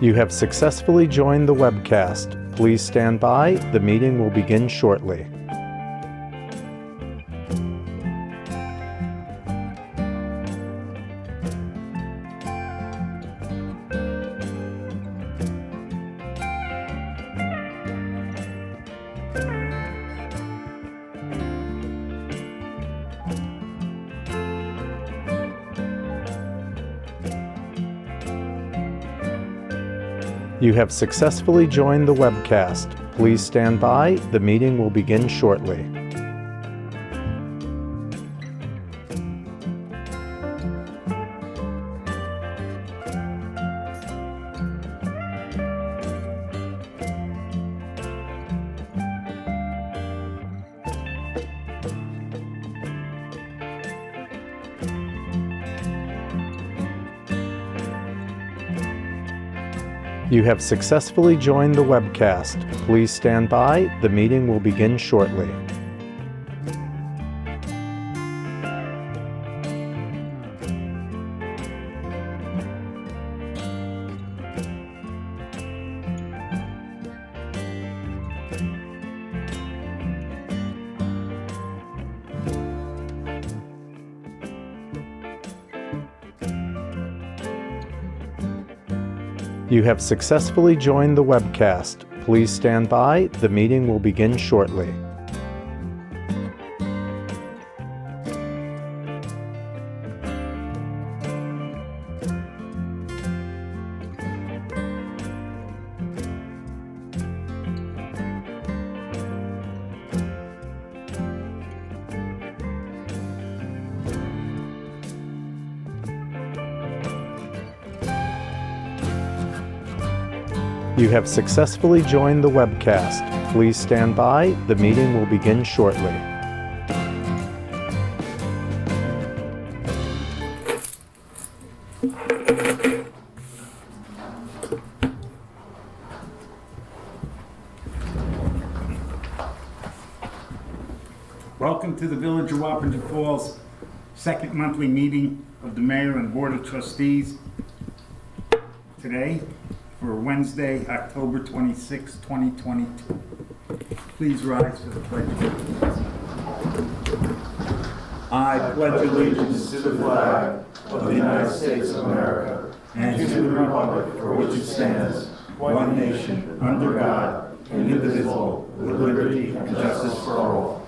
You have successfully joined the webcast. Please stand by. The meeting will begin shortly. You have successfully joined the webcast. Please stand by. The meeting will begin shortly. You have successfully joined the webcast. Please stand by. The meeting will begin shortly. You have successfully joined the webcast. Please stand by. The meeting will begin shortly. You have successfully joined the webcast. Please stand by. The meeting will begin shortly. Welcome to the Village of Wappinger Falls second monthly meeting of the Mayor and Board of Trustees. Today, for Wednesday, October 26, 2022. Please rise for the pledge of allegiance. I pledge allegiance to the flag of the United States of America and to the republic for which it stands, one nation, under God, indivisible, with liberty and justice for all.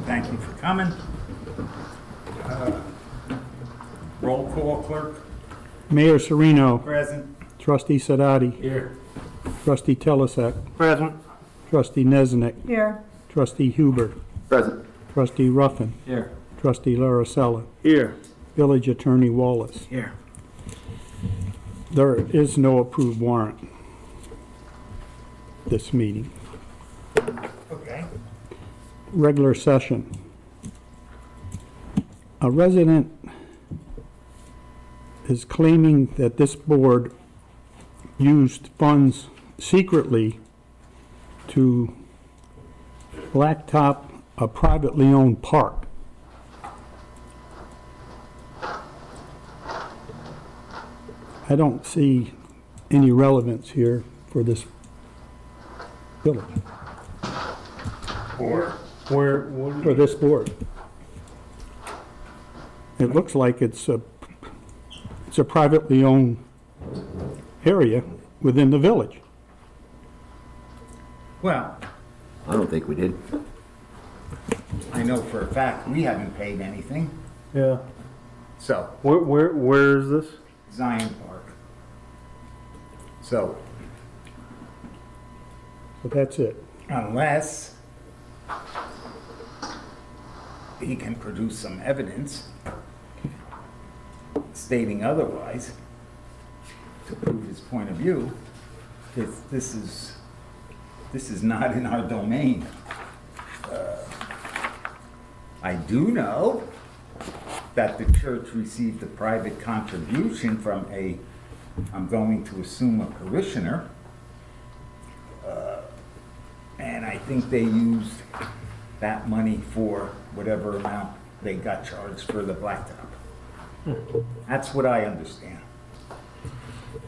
Thank you for coming. Roll call, clerk. Mayor Sereno. Present. Trustee Sadati. Here. Trustee Telisek. Present. Trustee Neznik. Here. Trustee Huber. Present. Trustee Ruffin. Here. Trustee Laricella. Here. Village Attorney Wallace. Here. There is no approved warrant this meeting. Okay. Regular session. A resident is claiming that this board used funds secretly to blacktop a privately owned park. I don't see any relevance here for this village, for this board. It looks like it's a privately owned area within the village. Well, I don't think we did. I know for a fact we haven't paid anything. Yeah. So, Where is this? Zion Park. So, But that's it. unless he can produce some evidence stating otherwise to prove his point of view, this is not in our domain. I do know that the church received a private contribution from I'm going to assume a parishioner, and I think they used that money for whatever amount they got charged for the blacktop. That's what I understand.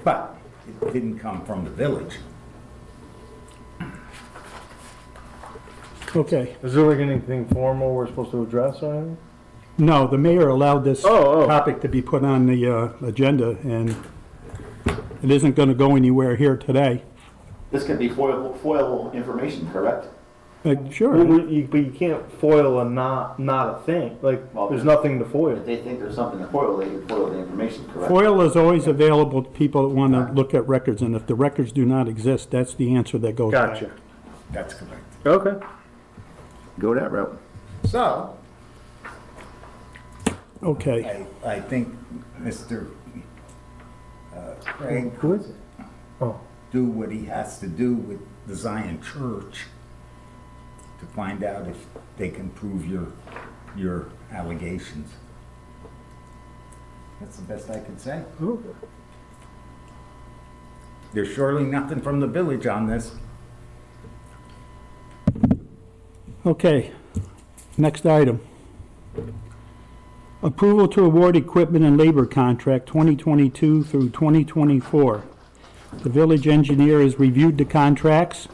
But it didn't come from the village. Okay. Is there like anything formal we're supposed to address or anything? No, the mayor allowed this Oh. topic to be put on the agenda, and it isn't going to go anywhere here today. This could be foil information, correct? Sure. But you can't foil a not a thing. Like, Well, there's nothing to foil. If they think there's something to foil, they can foil the information, correct? FOIL is always available to people that want to look at records, and if the records do not exist, that's the answer that goes back. Gotcha. That's correct. Okay. Go that route. So, Okay. I think Mr. Craig Who is it? Oh. do what he has to do with the Zion Church to find out if they can prove your allegations. That's the best I can say. Okay. There's surely nothing from the village on this. Okay. Next item. Approval to award equipment and labor contract 2022 through 2024. The village engineer has reviewed the contracts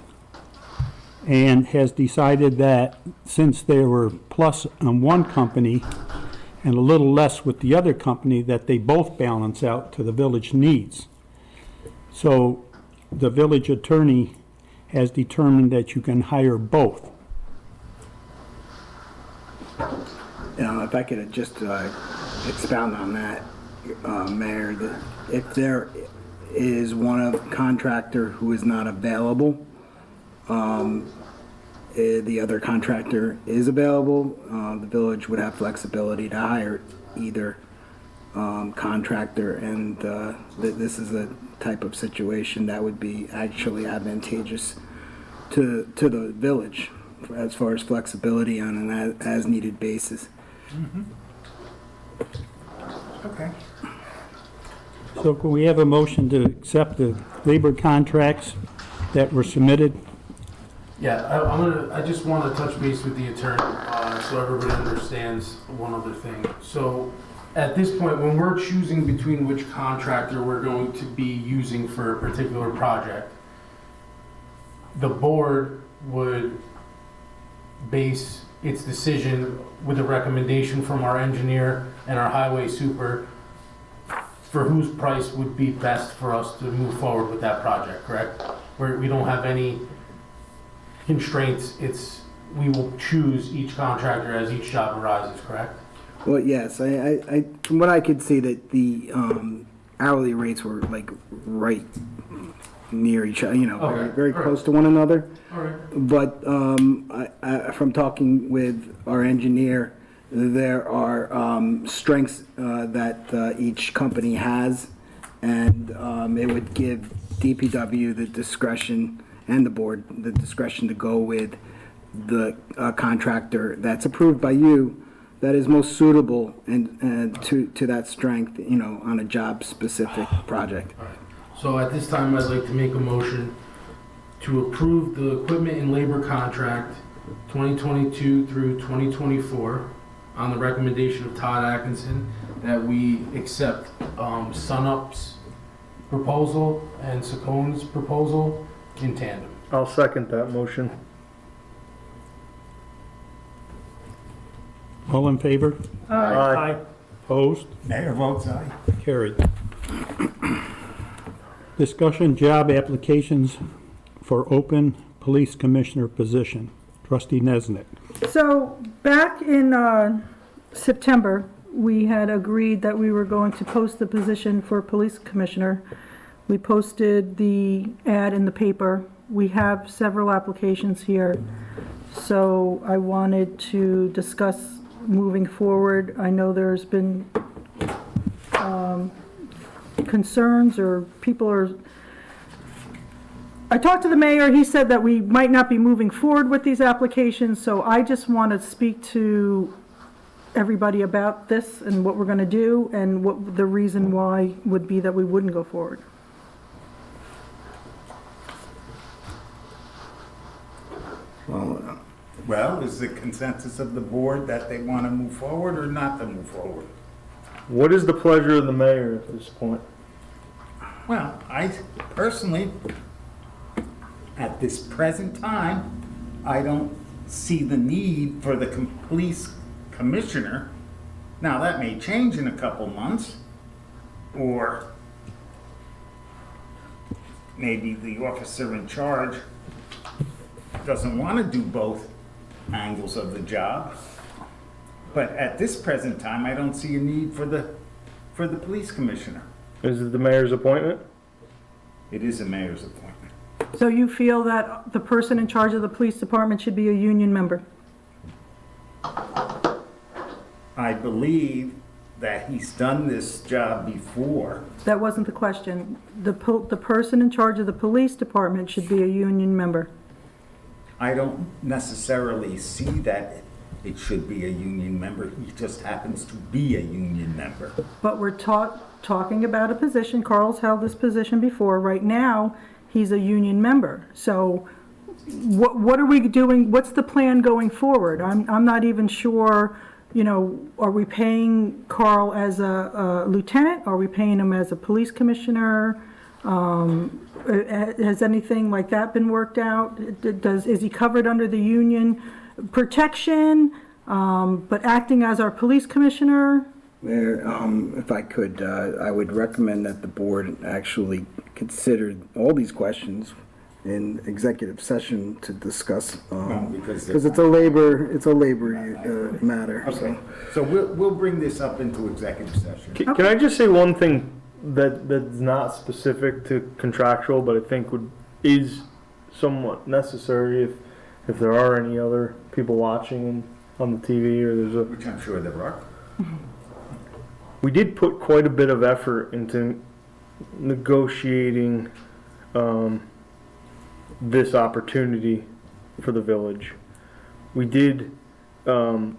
and has decided that since there were plus on one company and a little less with the other company, that they both balance out to the village needs. So the village attorney has determined that you can hire both. If I could just expound on that, Mayor, if there is one of contractor who is not available, the other contractor is available, the village would have flexibility to hire either contractor, and this is a type of situation that would be actually advantageous to the village as far as flexibility on an as-needed basis. Okay. So can we have a motion to accept the labor contracts that were submitted? Yeah, I just want to touch base with the attorney, so everybody understands one other thing. So, at this point, when we're choosing between which contractor we're going to be using for a particular project, the board would base its decision with a recommendation from our engineer and our highway super for whose price would be best for us to move forward with that project, correct? We don't have any constraints. We will choose each contractor as each job arises, correct? Well, yes, I from what I could see that the hourly rates were like right near each other, Okay. very All right. close to one another. All right. But from talking with our engineer, there are strengths that each company has, and it would give DPW the discretion and the board the discretion to go with the contractor that's approved by you that is most suitable and to that strength, on a job-specific project. All right. So at this time, I'd like to make a motion to approve the equipment and labor contract 2022 through 2024 on the recommendation of Todd Atkinson, that we accept SunUp's proposal and Sacone's proposal in tandem. I'll second that motion. All in favor? Aye. Opposed? Mayor votes aye. Carried. Discussion job applications for open police commissioner position. Trustee Nesnet. So back in September, we had agreed that we were going to post the position for police commissioner. We posted the ad in the paper. We have several applications here. So I wanted to discuss moving forward. I know there's been concerns, or people are... I talked to the mayor, he said that we might not be moving forward with these applications, so I just want to speak to everybody about this and what we're going to do, and what the reason why would be that we wouldn't go forward. Well, is the consensus of the board that they want to move forward or not to move forward? What is the pleasure of the mayor at this point? Well, I personally, at this present time, I don't see the need for the police commissioner. Now, that may change in a couple months, or maybe the officer in charge doesn't want to do both angles of the job. But at this present time, I don't see a need for the police commissioner. Is it the mayor's appointment? It is a mayor's appointment. So you feel that the person in charge of the police department should be a union member? I believe that he's done this job before. That wasn't the question. The person in charge of the police department should be a union member. I don't necessarily see that it should be a union member. He just happens to be a union member. But we're talking about a position, Carl's held this position before, right now, he's a union member. So what are we doing, what's the plan going forward? I'm not even sure, you know, are we paying Carl as a lieutenant? Are we paying him as a police commissioner? Has anything like that been worked out? Is he covered under the union protection, but acting as our police commissioner? Mayor, if I could, I would recommend that the board actually consider all these questions in executive session to discuss, because it's a labor matter. Okay, so we'll bring this up into executive session. Can I just say one thing that's not specific to contractual, but I think is somewhat necessary if there are any other people watching on the TV or there's a. Which I'm sure there are. We did put quite a bit of effort into negotiating this opportunity for the village. We did, all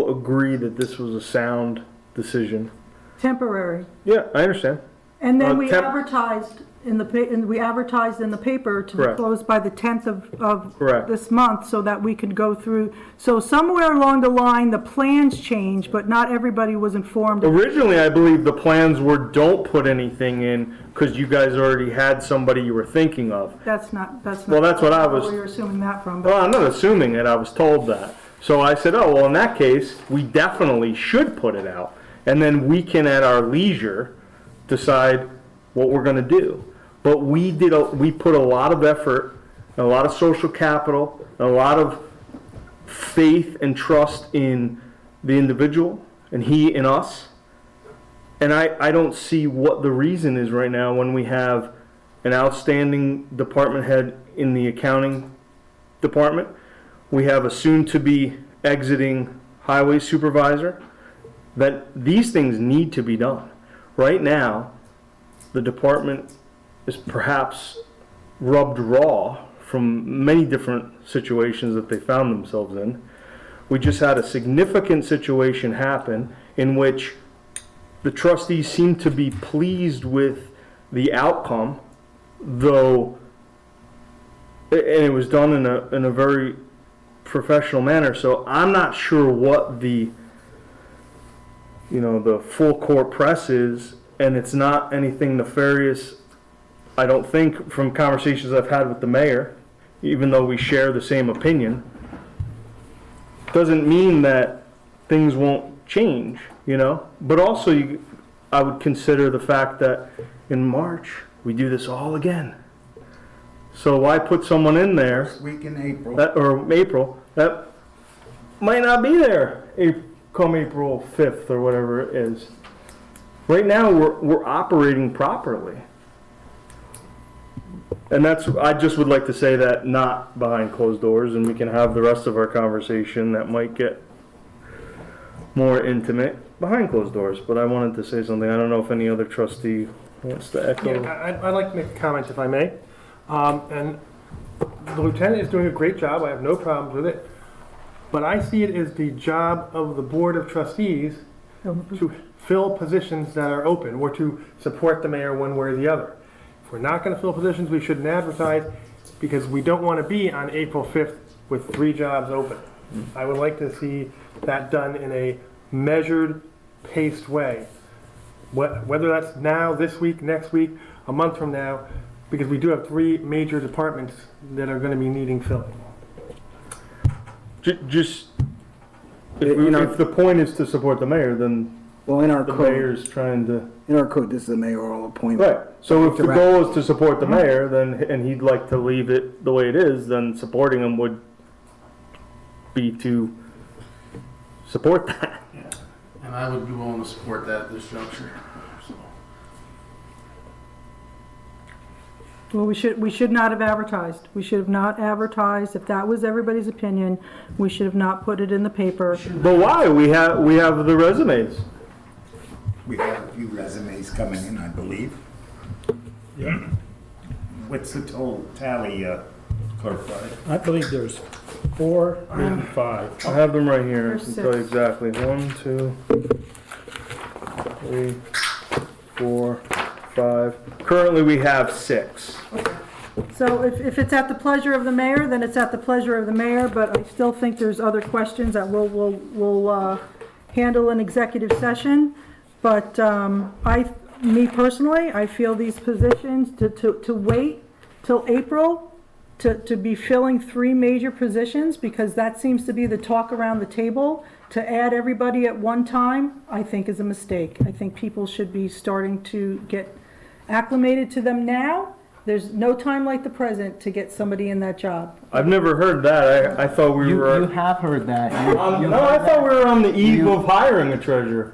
agree that this was a sound decision. Temporary. Yeah, I understand. And then we temp- advertised in the paper to be Correct. closed by the 10th of Correct. this month, so that we could go through. So somewhere along the line, the plans changed, but not everybody was informed. Originally, I believe the plans were don't put anything in because you guys already had somebody you were thinking of. That's not. Well, that's what I was- where you're assuming that from. But Well, I'm not assuming it, I was told that. So I said, oh, well, in that case, we definitely should put it out. And then we can, at our leisure, decide what we're gonna do. But we put a lot of effort, a lot of social capital, a lot of faith and trust in the individual, and he and us. And I don't see what the reason is right now when we have an outstanding department head in the accounting department. We have a soon-to-be exiting highway supervisor, that these things need to be done. Right now, the department is perhaps rubbed raw from many different situations that they found themselves in. We just had a significant situation happen in which the trustees seem to be pleased with the outcome, though, and it was done in a very professional manner. So I'm not sure what the full court press is, and it's not anything nefarious, I don't think, from conversations I've had with the mayor, even though we share the same opinion. Doesn't mean that things won't change, But also, I would consider the fact that in March, we do this all again. So why put someone in there First week in April. April that might not be there come April 5th or whatever it is. Right now, we're operating properly. And I just would like to say that not behind closed doors, and we can have the rest of our conversation that might get more intimate behind closed doors. But I wanted to say something. I don't know if any other trustee wants to echo. Yeah, I'd like to make a comment if I may. And the lieutenant is doing a great job. I have no problems with it. But I see it as the job of the board of trustees to fill positions that are open or to support the mayor one way or the other. If we're not going to fill positions, we shouldn't advertise, because we don't want to be on April 5th with 3 jobs open. I would like to see that done in a measured, paced way. Whether that's now, this week, next week, a month from now, because we do have 3 major departments that are gonna be needing filling. Just, You know- if the point is to support the mayor, then Well, in our the code, mayor's trying to. this is a mayoral appointment. Right, so if the goal is to support the mayor, then, and he'd like to leave it the way it is, then supporting him would be to support that. And I would be willing to support that at this juncture, so. Well, we should not have advertised. We should have not advertised. If that was everybody's opinion, we should have not put it in the paper. But why? We have the resumes. We have a few resumes coming in, I believe. What's the total tally, Clerk Wright? I believe there's 4, maybe 5. I have them right here, I There's can tell you 6. exactly. 1, 2, 3, 4, 5. Currently, we have 6. So if it's at the pleasure of the mayor, then it's at the pleasure of the mayor, but I still think there's other questions that we'll handle in executive session. But me personally, I feel these positions to wait till April to be filling 3 major positions, because that seems to be the talk around the table. To add everybody at one time, I think is a mistake. I think people should be starting to get acclimated to them now. There's no time like the present to get somebody in that job. I've never heard that. I thought we You were. have heard that. No, I thought we were on the eve of hiring a treasurer,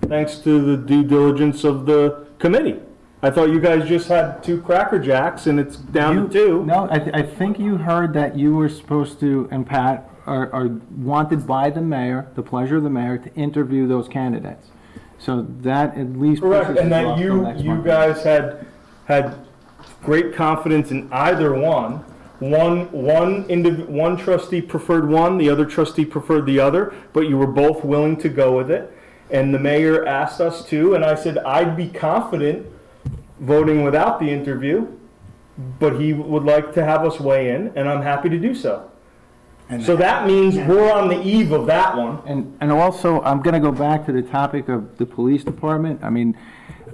thanks to the due diligence of the committee. I thought you guys just had 2 Cracker Jacks and it's down to 2. No, I think you heard that you were supposed to, and Pat, are wanted by the mayor, the pleasure of the mayor, to interview those candidates. So that at least Correct, pushes and it that off till next you month. guys had great confidence in either one. One trustee preferred one, the other trustee preferred the other, but you were both willing to go with it. And the mayor asked us to, and I said I'd be confident voting without the interview, but he would like to have us weigh in, and I'm happy to do so. So that means we're on the eve of that one. And also, I'm gonna go back to the topic of the police department. I mean,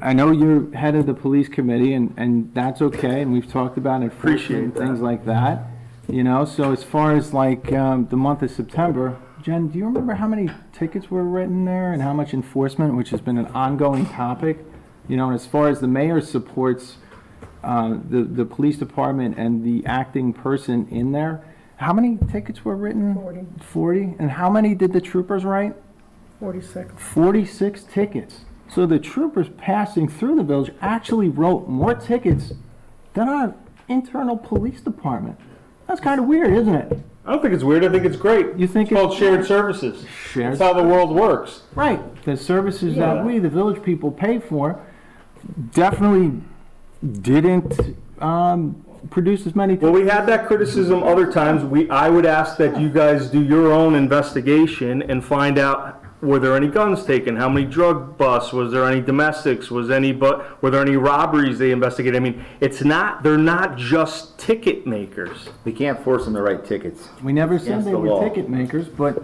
I know you're head of the police committee, and that's okay, and we've talked about enforcement and things like that. You know, so as far as like, the month of September, Jen, do you remember how many tickets were written there and how much enforcement, which has been an ongoing topic? You know, and as far as the mayor supports, the police department and the acting person in there, how many tickets were written? 40. 40? And how many did the troopers write? 46. 46 tickets. So the troopers passing through the village actually wrote more tickets than our internal police department. That's kind of weird, isn't it? I don't think it's weird, I think it's great. You think It's called shared services. Shared That's how the world works. Right. The services that we, the village people, pay for definitely didn't produce as many. Well, we had that criticism other times. I would ask that you guys do your own investigation and find out, were there any guns taken? How many drug busts? Was there any domestics? Were there any robberies they investigated? I mean, they're not just ticket makers. We can't force them to write tickets. We never said Against they the were law. ticket makers, but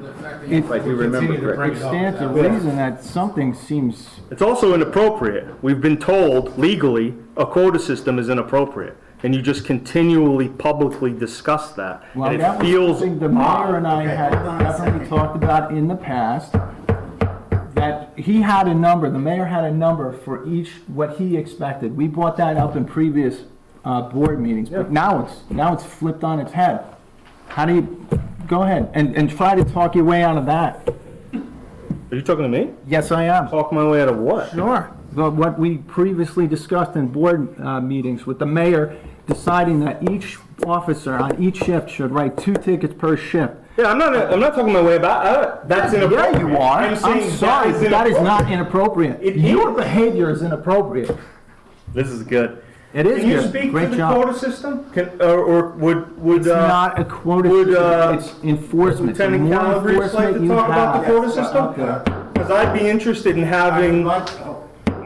it Like you remember Continue to bring it it up. stands to reason that something seems. It's also inappropriate. We've been told legally a quota system is inappropriate. And you just continually publicly discuss that. Well, And that it was feels something the mayor odd. and I had definitely talked about in the past. That he had a number, the mayor had a number for each, what he expected. We brought that up in previous board meetings, but now it's flipped on its head. How do you, go ahead and try to talk your way out of that. Are you talking to me? Yes, I am. Talk my way out of what? Sure. But what we previously discussed in board meetings with the mayor deciding that each officer on each shift should write 2 tickets per shift. Yeah, I'm not talking my way about that's inappropriate. Yeah, you are. I'm saying I'm sorry, that is but that is not inappropriate. inappropriate. It Your is. behavior is inappropriate. This is good. It is Can you good. speak Great to the job. quota system? Or would It's not a quota, it's enforcement. The Lieutenant more Calabrese like enforcement to you talk about the have. quota system? Because I'd be interested in I'd having. like,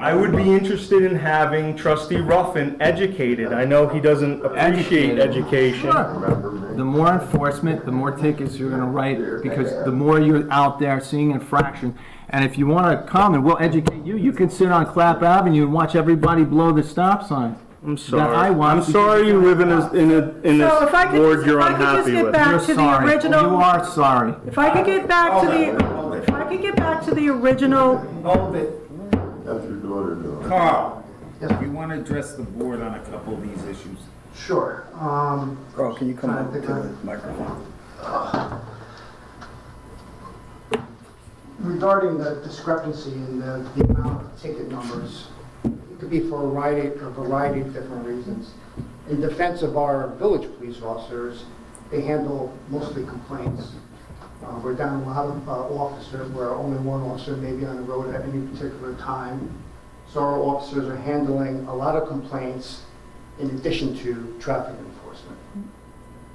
I would be interested in having trustee Ruffin educated. I know he doesn't appreciate education. The more enforcement, the more tickets you're gonna write, because the more you're out there seeing infraction. And if you wanna come and we'll educate you, you can sit on Clap Avenue and watch everybody blow the stop sign. I'm That I sorry. want I'm sorry you live in So if I this could ward just- you're if I could just unhappy get with. back You're to the sorry. original- You are sorry. If I could get back to the original, Hold it. That's your daughter doing. Carl, you want to address the board on a couple of these issues? Sure. Carl, can you come up to the microphone? Regarding the discrepancy in the amount of ticket numbers, it could be for a variety of different reasons. In defense of our village police officers, they handle mostly complaints. We're down a lot of officers where only one officer may be on the road at any particular time. So our officers are handling a lot of complaints in addition to traffic enforcement.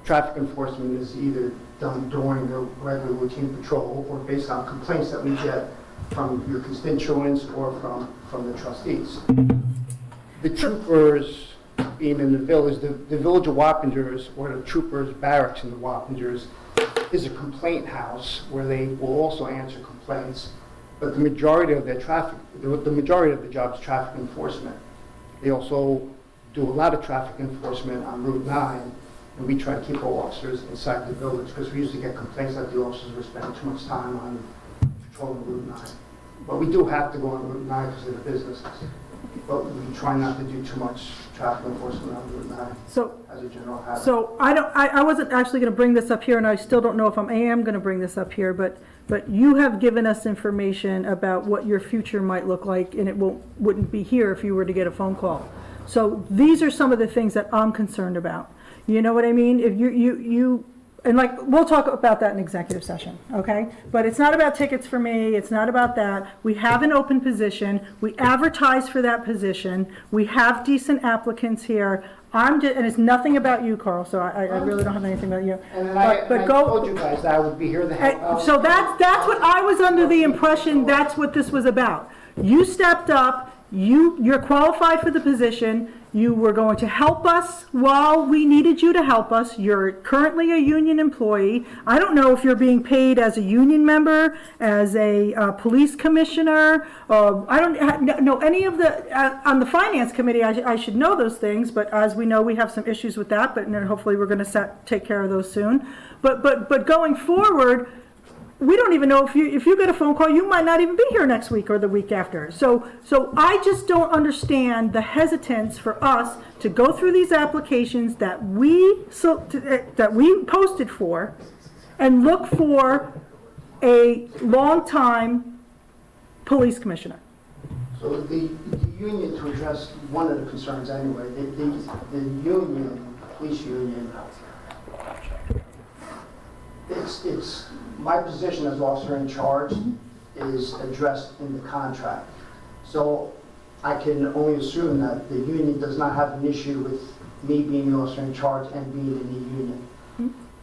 Traffic enforcement is either done during the regular routine patrol or based on complaints that we get from your constituents or from the trustees. The troopers being in the village of Wappingers, or the troopers barracks in the Wappingers, is a complaint house where they will also answer complaints, but the majority of their the majority of the job is traffic enforcement. They also do a lot of traffic enforcement on Route 9, and we try to keep our officers inside the village because we usually get complaints that the officers were spending too much time on patrolling Route 9. But we do have to go on Route 9 because of the businesses. But we try not to do too much traffic enforcement on Route 9 so, as a general habit. so I wasn't actually gonna bring this up here, and I still don't know if I am gonna bring this up here, but you have given us information about what your future might look like, and it wouldn't be here if you were to get a phone call. So these are some of the things that I'm concerned about. You know what I mean? If you and like, we'll talk about that in executive session, okay? But it's not about tickets for me, it's not about that. We have an open position, we advertise for that position, we have decent applicants here. And it's nothing about you, Carl, so I really don't have anything about you. And then I told you guys that I would be here to help out. So that's what I was under the impression, that's what this was about. You stepped up, you're qualified for the position, you were going to help us while we needed you to help us. You're currently a union employee. I don't know if you're being paid as a union member, as a police commissioner. I don't know any of the, on the finance committee, I should know those things, but as we know, we have some issues with that, but hopefully we're gonna take care of those soon. But going forward, we don't even know if you get a phone call, you might not even be here next week or the week after. So I just don't understand the hesitance for us to go through these applications that we posted for and look for a long-time police commissioner. So the union, to address one of the concerns anyway, the union, police union, it's my position as officer in charge is addressed in the contract. So I can only assume that the union does not have an issue with me being the officer in charge and being in the union.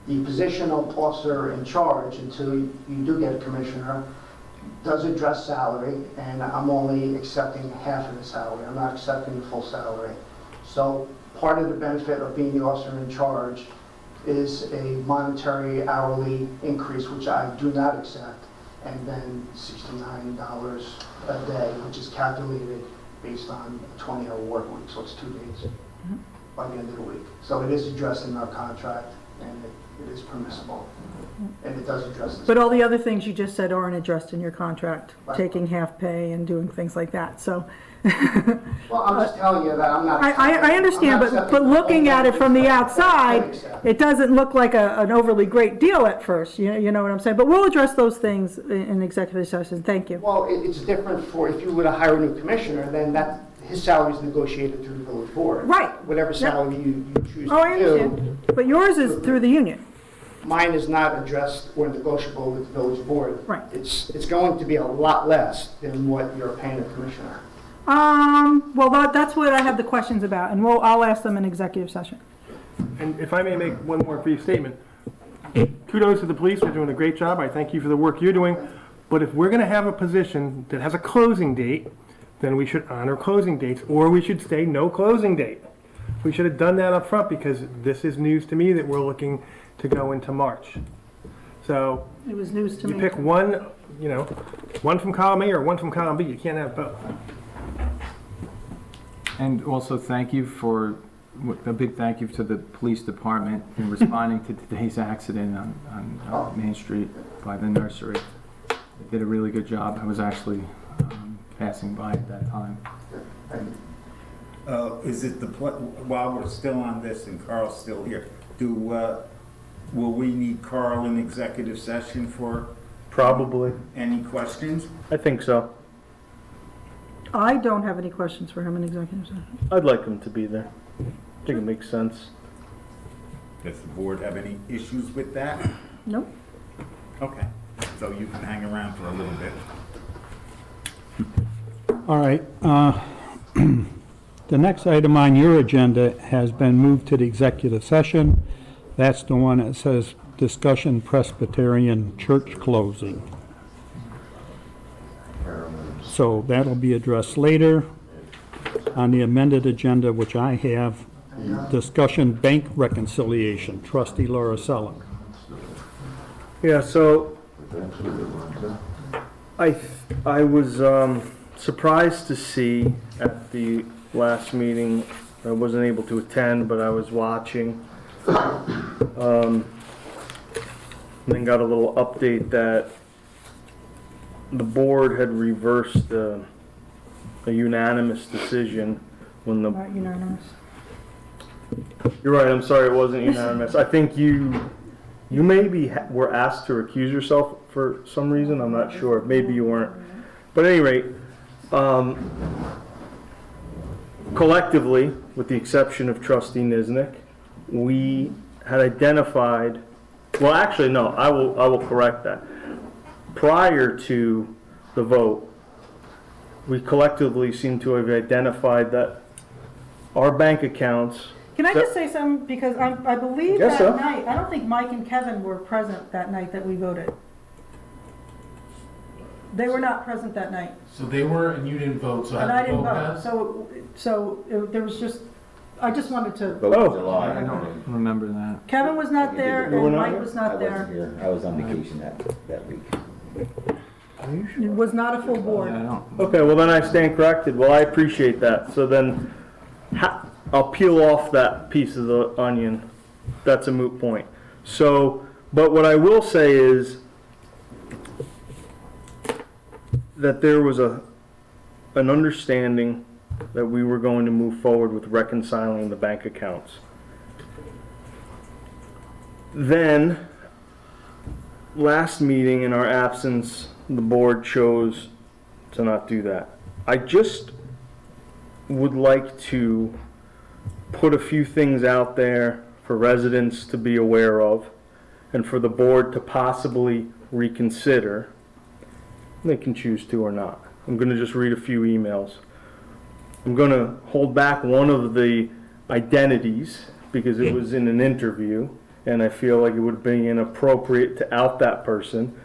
The position of officer in charge, until you do get a commissioner, does address salary, and I'm only accepting half of the salary. I'm not accepting the full salary. So part of the benefit of being the officer in charge is a monetary hourly increase, which I do not accept, and then $69 a day, which is calculated based on a 20-hour work week, so it's 2 days by the end of the week. So it is addressed in our contract, and it is permissible, and it does address this. But all the other things you just said aren't addressed in your contract, taking half pay and doing things like that, so. Well, I'm just telling you that I'm not. I understand, but looking at it from the outside, it doesn't look like an overly great deal at first, you know what I'm saying? But we'll address those things in executive session, thank you. Well, it's different for, if you were to hire a new commissioner, then his salary is negotiated through the village board. Right. Whatever salary you choose Oh, I to do. understand, but yours is through the union. Mine is not addressed or negotiable with the village board. Right. It's going to be a lot less than what you're paying a commissioner. Well, that's what I have the questions about, and I'll ask them in executive session. And if I may make one more brief statement, kudos to the police, they're doing a great job, I thank you for the work you're doing, but if we're gonna have a position that has a closing date, then we should honor closing dates, or we should say no closing date. We should have done that up front, because this is news to me that we're looking to go into March. So It was news to you me. pick one, one from column A or one from column B. You can't have both. And also thank you a big thank you to the police department in responding to today's accident on Main Street by the nursery. They did a really good job. I was actually passing by at that time. Is it while we're still on this and Carl's still here, will we need Carl in executive session for Probably. any questions? I think so. I don't have any questions for him in executive session. I'd like him to be there. I think it makes sense. Does the board have any issues with that? Nope. Okay, so you can hang around for a little bit. All right. The next item on your agenda has been moved to the executive session. That's the one that says discussion Presbyterian church closing. So that'll be addressed later. On the amended agenda, which I have, discussion bank reconciliation, trustee Laura Sella. Yeah, so I was surprised to see at the last meeting, I wasn't able to attend, but I was watching. Then got a little update that the board had reversed a unanimous decision when the... Not unanimous. You're right, I'm sorry, it wasn't unanimous. I think you maybe were asked to recuse yourself for some reason, I'm not sure. Maybe you weren't. But at any rate, collectively, with the exception of trustee Niznik, we had identified, well, actually, no, I will correct that. Prior to the vote, we collectively seem to have identified that our bank accounts... Can I just say something? Because I believe Guess that so. night, I don't think Mike and Kevin were present that night that we voted. They were not present that night. So they were, and you didn't vote, so And I had the didn't vote vote. passed? There was just, I just wanted to, Oh, I don't remember that. Kevin was not there You were and not Mike here? was not there. here. I was on vacation that week. It was not a full board. Yeah, I don't. okay, well then I stand corrected. Well, I appreciate that. So then, I'll peel off that piece of the onion. That's a moot point. So, but what I will say is that there was an understanding that we were going to move forward with reconciling the bank accounts. Then, last meeting in our absence, the board chose to not do that. I just would like to put a few things out there for residents to be aware of and for the board to possibly reconsider. They can choose to or not. I'm going to just read a few emails. I'm going to hold back one of the identities because it was in an interview and I feel like it would be inappropriate to out that person.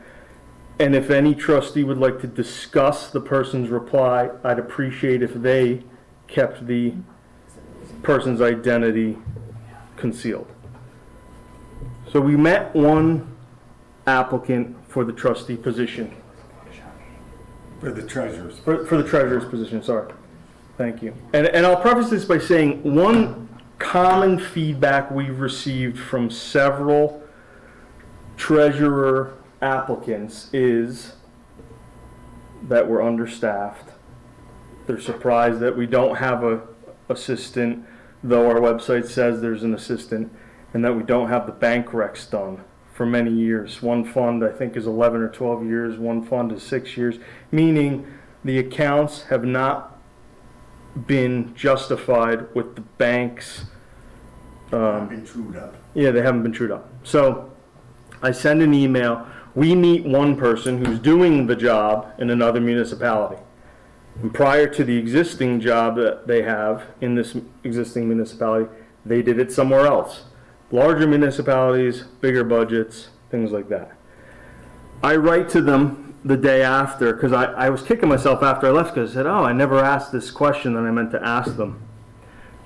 And if any trustee would like to discuss the person's reply, I'd appreciate if they kept the person's identity concealed. So we met one applicant for the trustee position. For the treasurers. For the treasurer's position, sorry. Thank you. And I'll preface this by saying one common feedback we've received from several treasurer applicants is that we're understaffed. They're surprised that we don't have a assistant, though our website says there's an assistant, and that we don't have the bank recs done for many years. One fund I think is 11 or 12 years, one fund is 6 years, meaning the accounts have not been justified with the bank's Been trued up. yeah, they haven't been trued up. So I send an email. We meet one person who's doing the job in another municipality. And prior to the existing job that they have in this existing municipality, they did it somewhere else. Larger municipalities, bigger budgets, things like that. I write to them the day after, because I was kicking myself after I left, because I said, oh, I never asked this question that I meant to ask them.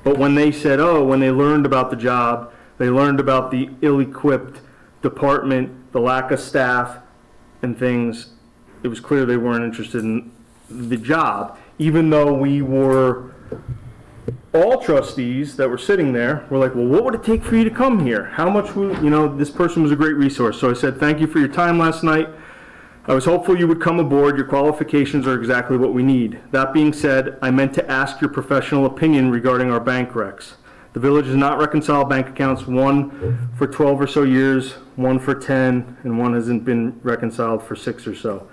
But when they said, oh, when they learned about the job, they learned about the ill-equipped department, the lack of staff and things, it was clear they weren't interested in the job, even though we were, all trustees that were sitting there were like, well, what would it take for you to come here? How much would, this person was a great resource. So I said, thank you for your time last night. I was hopeful you would come aboard. Your qualifications are exactly what we need. That being said, I meant to ask your professional opinion regarding our bank recs. The village has not reconciled bank accounts, one for 12 or so years, one for 10, and one hasn't been reconciled for 6 or so.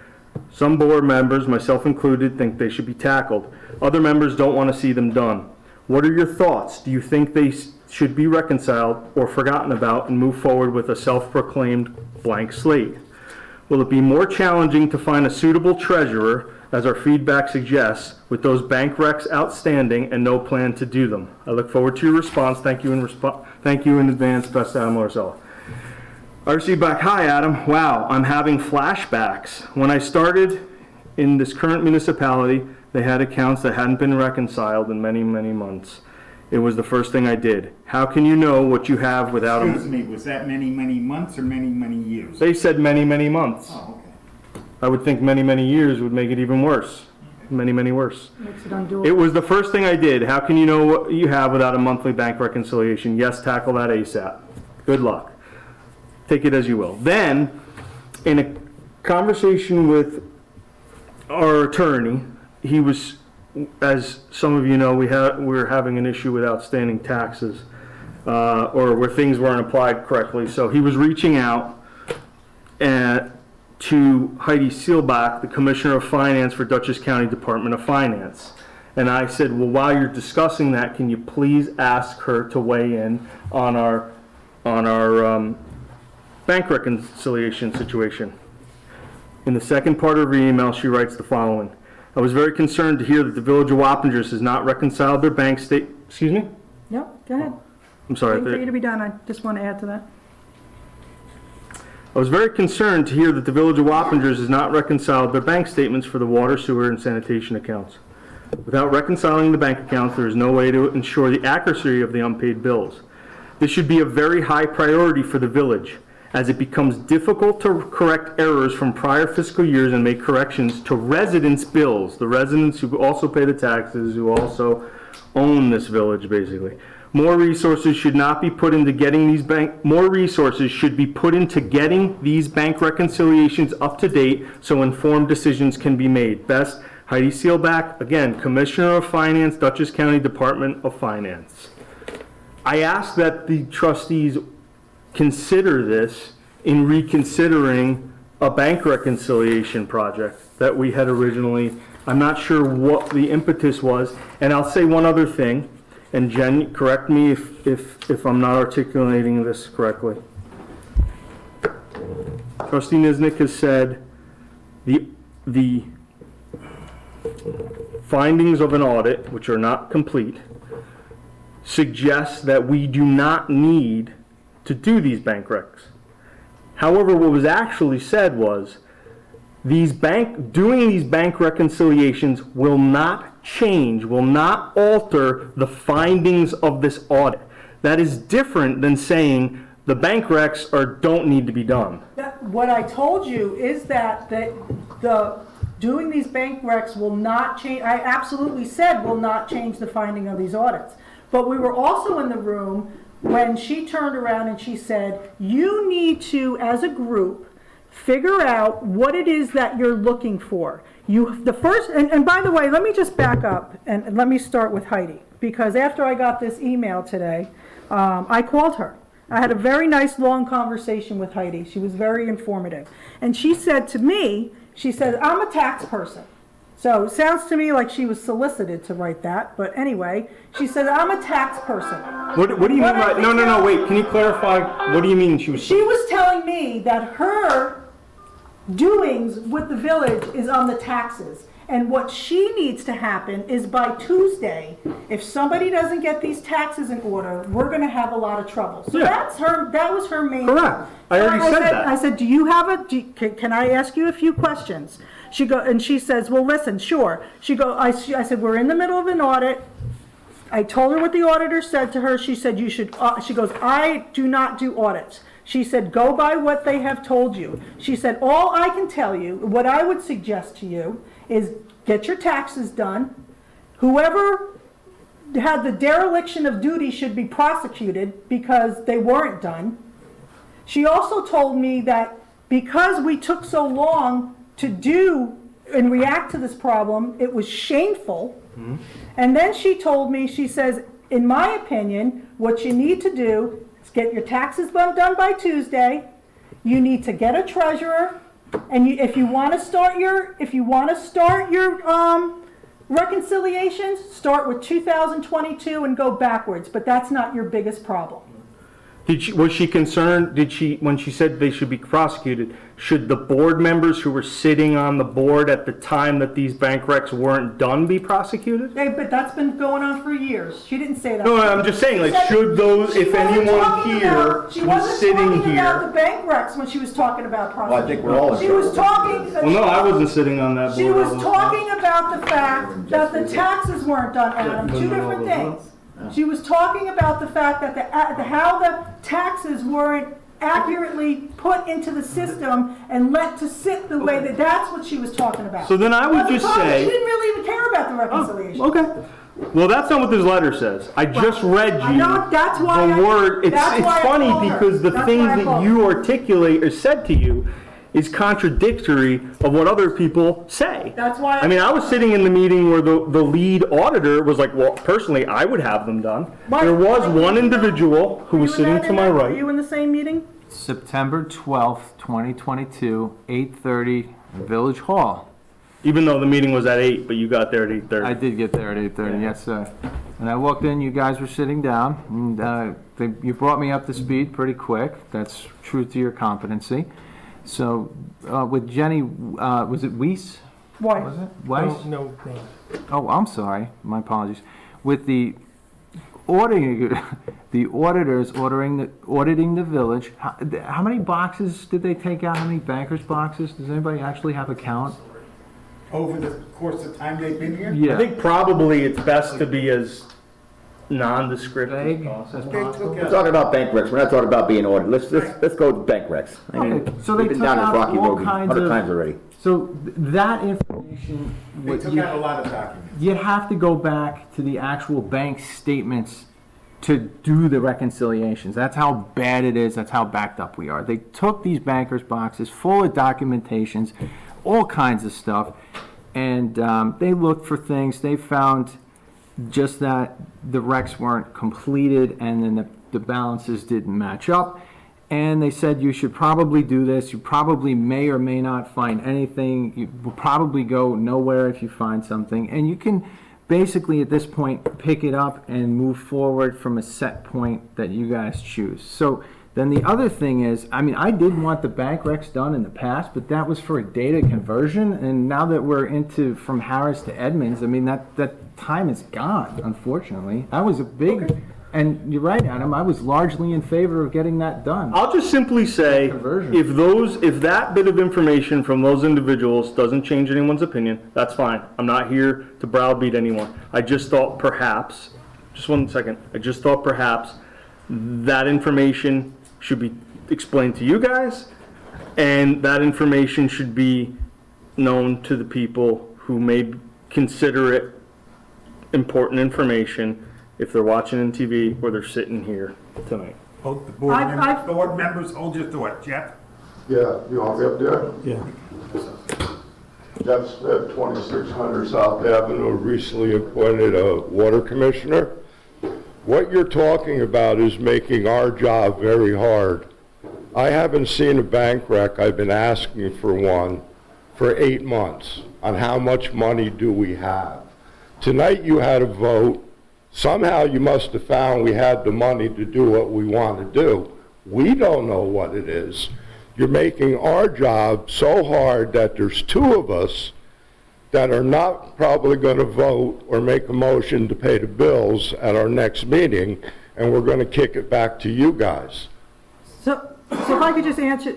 Some board members, myself included, think they should be tackled. Other members don't want to see them done. What are your thoughts? Do you think they should be reconciled or forgotten about and move forward with a self-proclaimed blank slate? Will it be more challenging to find a suitable treasurer, as our feedback suggests, with those bank recs outstanding and no plan to do them? I look forward to your response. Thank you in advance, best Adam Larsella. I received back, hi Adam, wow, I'm having flashbacks. When I started in this current municipality, they had accounts that hadn't been reconciled in many, many months. It was the first thing I did. How can you know what you have without Excuse me, was that many, many months or many, many years? They said many, many months. Oh, okay. I would think many, many years would make it even worse. Many, many worse. Makes it undoable. It was the first thing I did. How can you know what you have without a monthly bank reconciliation? Yes, tackle that ASAP. Good luck. Take it as you will. Then, in a conversation with our attorney, he was, as some of you know, we were having an issue with outstanding taxes, or where things weren't applied correctly. So he was reaching out to Heidi Seelbach, the Commissioner of Finance for Dutchess County Department of Finance. And I said, well, while you're discussing that, can you please ask her to weigh in on our bank reconciliation situation? In the second part of her email, she writes the following. I was very concerned to hear that the Village of Wappingers has not reconciled their bank excuse me? No, go ahead. I'm sorry. Waiting for you to be done, I just want to add to that. I was very concerned to hear that the Village of Wappingers has not reconciled their bank statements for the water, sewer, and sanitation accounts. Without reconciling the bank accounts, there is no way to ensure the accuracy of the unpaid bills. This should be a very high priority for the village, as it becomes difficult to correct errors from prior fiscal years and make corrections to residents' bills, the residents who also pay the taxes, who also own this village, basically. More resources should be put into getting these bank reconciliations up to date so informed decisions can be made. Best, Heidi Seelbach, again, Commissioner of Finance, Dutchess County Department of Finance. I ask that the trustees consider this in reconsidering a bank reconciliation project that we had originally. I'm not sure what the impetus was. And I'll say one other thing, and Jen, correct me if I'm not articulating this correctly. Trustee Niznik has said the findings of an audit, which are not complete, suggest that we do not need to do these bank recs. However, what was actually said was doing these bank reconciliations will not change, will not alter the findings of this audit. That is different than saying the bank recs don't need to be done. What I told you is that doing these bank recs will not change, I absolutely said will not change the finding of these audits. But we were also in the room when she turned around and she said, you need to, as a group, figure out what it is that you're looking for. And by the way, let me just back up and let me start with Heidi, because after I got this email today, I called her. I had a very nice long conversation with Heidi. She was very informative. And she said to me, she said, I'm a tax person. So it sounds to me like she was solicited to write that, but anyway, she said, I'm a tax person. What do you mean by, no, wait, can you clarify, what do you mean she was? She was telling me that her doings with the village is on the taxes, And what she needs to happen is by Tuesday, if somebody doesn't get these taxes in order, we're gonna have a lot of trouble. So Yeah. that was her main. Correct. I already said that. I said, do you have can I ask you a few questions? And she says, well, listen, sure. I said, we're in the middle of an audit. I told her what the auditor said to her. She said, you should, she goes, I do not do audits. She said, go by what they have told you. She said, all I can tell you, what I would suggest to you is get your taxes done. Whoever had the dereliction of duty should be prosecuted because they weren't done. She also told me that because we took so long to do and react to this problem, it was shameful. And then she told me, she says, in my opinion, what you need to do is get your taxes done by Tuesday. You need to get a treasurer, and if you want to start your reconciliations, start with 2022 and go backwards. But that's not your biggest problem. Was she concerned, when she said they should be prosecuted, should the board members who were sitting on the board at the time that these bank recs weren't done be prosecuted? But that's been going on for years. She didn't say that. No, I'm just saying, like, should those, if anyone here She was wasn't sitting talking about the here. bank recs when she was talking about Well, I prosecution. think we're all in She was trouble. talking. Well, no, I wasn't sitting on that board. She was I talking about the fact that the taxes weren't done, Adam, two different things. She was talking about the fact that how the taxes weren't accurately put into the system and let to sit the way that's what she was talking about. So then I would just say. She didn't really even care about the reconciliation. Okay. Well, that's not what this letter says. I just read I you know, that's why the I- word. It's that's why I funny called her. because the That's things why I that called you her. articulate or said to you is contradictory of what other people say. That's why I mean, I was sitting in the meeting where the lead auditor was like, well, personally, I would have them done. Mike, There was Mike, one individual who was sitting to my Were right. you in the same meeting? September 12th, 2022, 8:30, Village Hall. Even though the meeting was at 8, but you got there at 8:30. I did get there at 8:30, yes, sir. When I walked in, you guys were sitting down, and you brought me up to speed pretty quick. That's true to your competency. So, with Jenny, was it Weiss? Why? Was it? Weiss? No. Oh, I'm sorry, my apologies. With the auditors auditing the village, how many boxes did they take out? How many bankers boxes? Does anybody actually have a count? Over the course of time they've been here? I think probably it's best to be as nondescript as Vague possible. as They possible. took We're out, talking about bank recs, we're not talking about being ordered. Let's go with bank recs. I mean, Okay, so they we've been took down this out rocky all road kinds 100 of- times already. So that information, they took out a lot of documents. you'd have to go back to the actual bank statements to do the reconciliations. That's how bad it is. That's how backed up we are. They took these bankers boxes full of documentations, all kinds of stuff, and they looked for things. They found just that the recs weren't completed, and then the balances didn't match up. And they said you should probably do this. You probably may or may not find anything. You will probably go nowhere if you find something. And you can basically at this point pick it up and move forward from a set point that you guys choose. So then the other thing is, I mean, I did want the bank recs done in the past, but that was for a data conversion. And now that we're into from Harris to Edmonds, I mean, that time is gone, unfortunately. That was a big... And you're right, Adam, I was largely in favor of getting that done. I'll just simply say, Conversion. if that bit of information from those individuals doesn't change anyone's opinion, that's fine. I'm not here to browbeat anyone. I just thought perhaps, just 1 second, I just thought perhaps that information should be explained to you guys, and that information should be known to the people who may consider it important information if they're watching on TV or they're sitting here tonight. Oh, the board members hold your thought, Jeff. Yeah, you want me up there? Yeah. Jeff Smith, 2600 South Avenue, recently appointed a water commissioner. What you're talking about is making our job very hard. I haven't seen a bank rec. I've been asking for one for 8 months on how much money do we have. Tonight you had a vote. Somehow you must have found we had the money to do what we want to do. We don't know what it is. You're making our job so hard that there's 2 of us that are not probably going to vote or make a motion to pay the bills at our next meeting, and we're going to kick it back to you guys. So if I could just answer,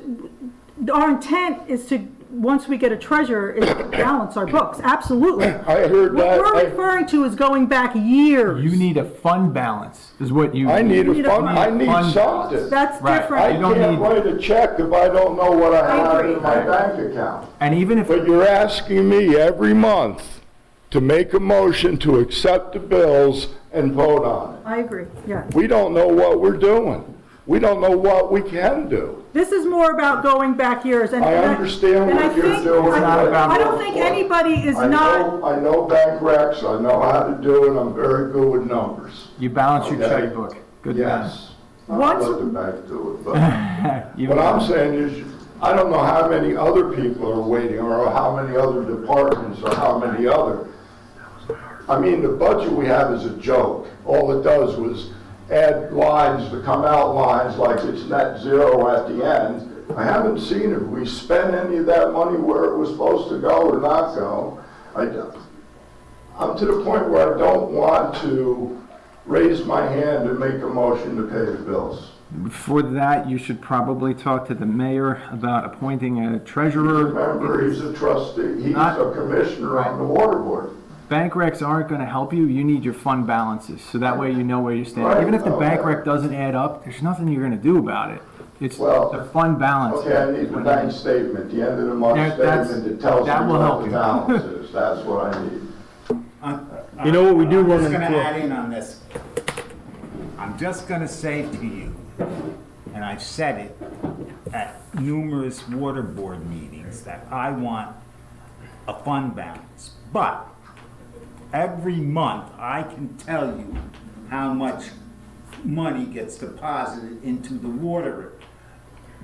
our intent is to, once we get a treasurer, is to balance our books, absolutely. I heard What that. we're referring to is going back years. You need a fund balance, is what you. I need need a a fund, fund. I need Fund something. That's Right. I different. You don't can't need- write a check if I don't know what I I have agree. in my bank account. And even if, But you're asking me every month to make a motion to accept the bills and vote on it. I agree, yeah. We don't know what we're doing. We don't know what we can do. This is more about going back years. And I understand and I what you're think- doing. It's not about- I don't think anybody is I not, know bank recs, I know how to do it, I'm very good with numbers. you balance your Okay. checkbook, good man. Yes. Once- I'll let the bank do it, but You- what I'm saying is, I don't know how many other people are waiting, or how many other departments, or how many other. I mean, the budget we have is a joke. All it does was add lines to come out lines like it's net zero at the end. I haven't seen if we spent any of that money where it was supposed to go or not go. I'm to the point where I don't want to raise my hand and make a motion to pay the bills. For that, you should probably talk to the mayor about appointing a treasurer. Remember, he's a trustee, he's Not- a commissioner on the water board. Bank recs aren't gonna help you, you need your fund balances, so that way you know where you stand. Right, Even if the bank okay. rec doesn't add up, there's nothing you're gonna do about it. It's Well, the fund balance. Okay, I need the bank statement, the end of the month Yeah, that's- statement that tells me that will what help the you. balance is, that's what I need. You know what we do I'm run just gonna into? add in on this. I'm just gonna say to you, and I've said it at numerous water board meetings, that I want a fund balance. But every month, I can tell you how much money gets deposited into the water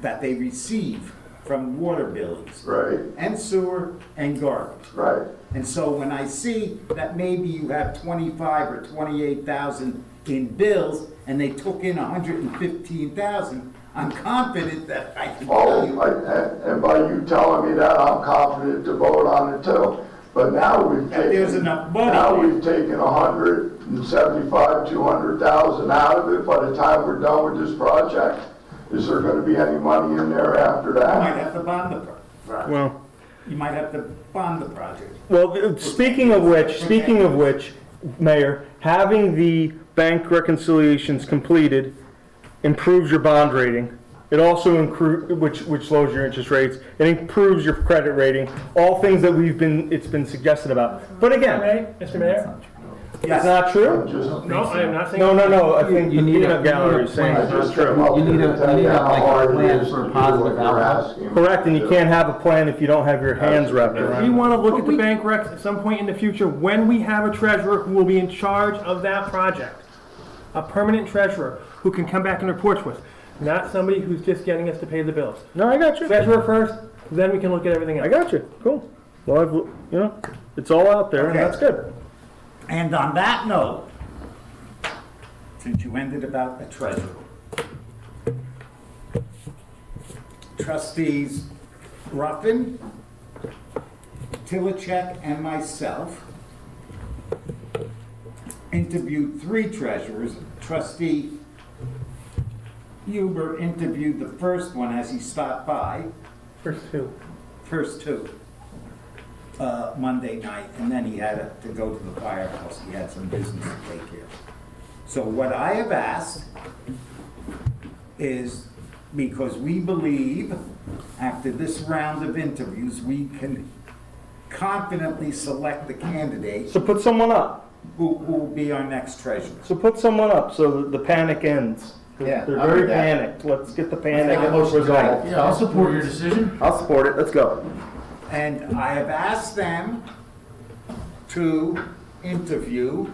that they receive from water bills. Right. And sewer and garbage. Right. And so when I see that maybe you have 25 or 28,000 in bills and they took in 115,000, I'm confident that I can tell you. And by you telling me that, I'm confident to vote on it too. But now we've That there's taken, enough money now there. we've taken 175, 200,000 out of it. By the time we're done with this project, is there gonna be any money in there after You might that? have to bond the project. Well, You might have to bond the project. speaking of which, Mayor, having the bank reconciliations completed improves your bond rating. It also which lowers your interest rates. It improves your credit rating. All things that it's been suggested about. But again, Mr. Mayor? it's not true. I'm just- No, I am not saying. No, I think You the need a- peanut gallery is saying I it's not just true. came up You need here a- to tell you need you a, how like, a hard it plan is for a to do positive what you're outcome. asking me Correct, and to you do. can't have a plan if you don't have your hands wrapped around We it. want to look at the bank recs at some point in the future when we have a treasurer who will be in charge of that project. A permanent treasurer who can come back and report to us, not somebody who's just getting us to pay the bills. No, I got you. Treasurer first, then we can look at everything else. I got you. Cool. Well, it's all out there, and Okay. that's good. And on that note, since you ended about the treasurer, trustees Ruffin, Tillicek, and myself interviewed 3 treasurers. Trustee Huber interviewed the first one as he stopped by, first two, Monday night, and then he had to go to the firehouse. He had some business to take care of. So what I have asked is, because we believe, after this round of interviews, we can confidently select the candidate So put someone up. who will be our next treasurer. So put someone up so that the panic ends. Yeah, They're I'll very do that. panicked. Let's get the Make panic a motion tonight. resolved. Yeah, I'll support your decision. I'll support it, let's go. And I have asked them to interview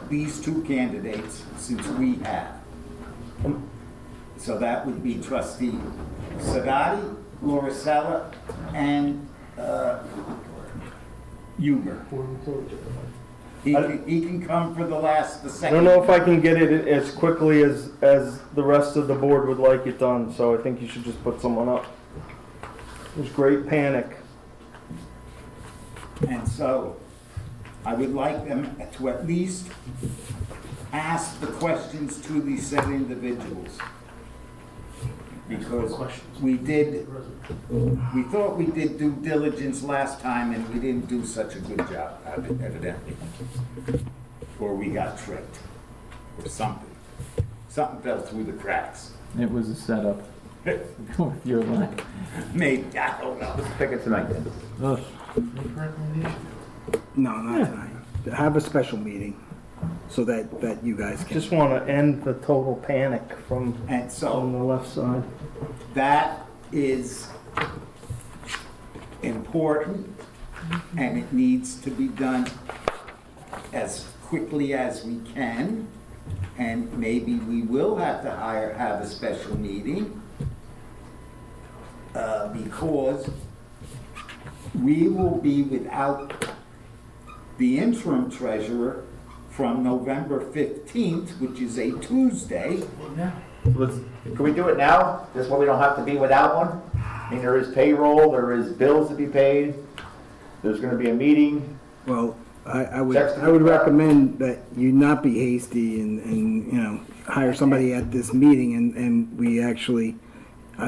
these 2 candidates since we have. So that would be trustee Sadati, Lauricella, and Huber. He can come for the I second. don't know if I can get it as quickly as the rest of the board would like it done, so I think you should just put someone up. There's great panic. And so I would like them to at least ask the questions to these said individuals. Because we thought we did due diligence last time and we didn't do such a good job, evidently. Or we got tricked, or something. Something fell through the cracks. It was a setup. Your line. Maybe, I don't know. Let's pick it tonight then. Ugh. No, not tonight. Have a special meeting so that you guys can. Just want to end the total panic from And on the so left side. that is important and it needs to be done as quickly as we can. And maybe we will have to have a special meeting because we will be without the interim treasurer from November 15th, which is a Tuesday. Can we do it now? This way we don't have to be without one? I mean, there is payroll, there is bills to be paid, there's gonna be a meeting. Well, I would recommend that you not be hasty and hire somebody at this meeting and we actually,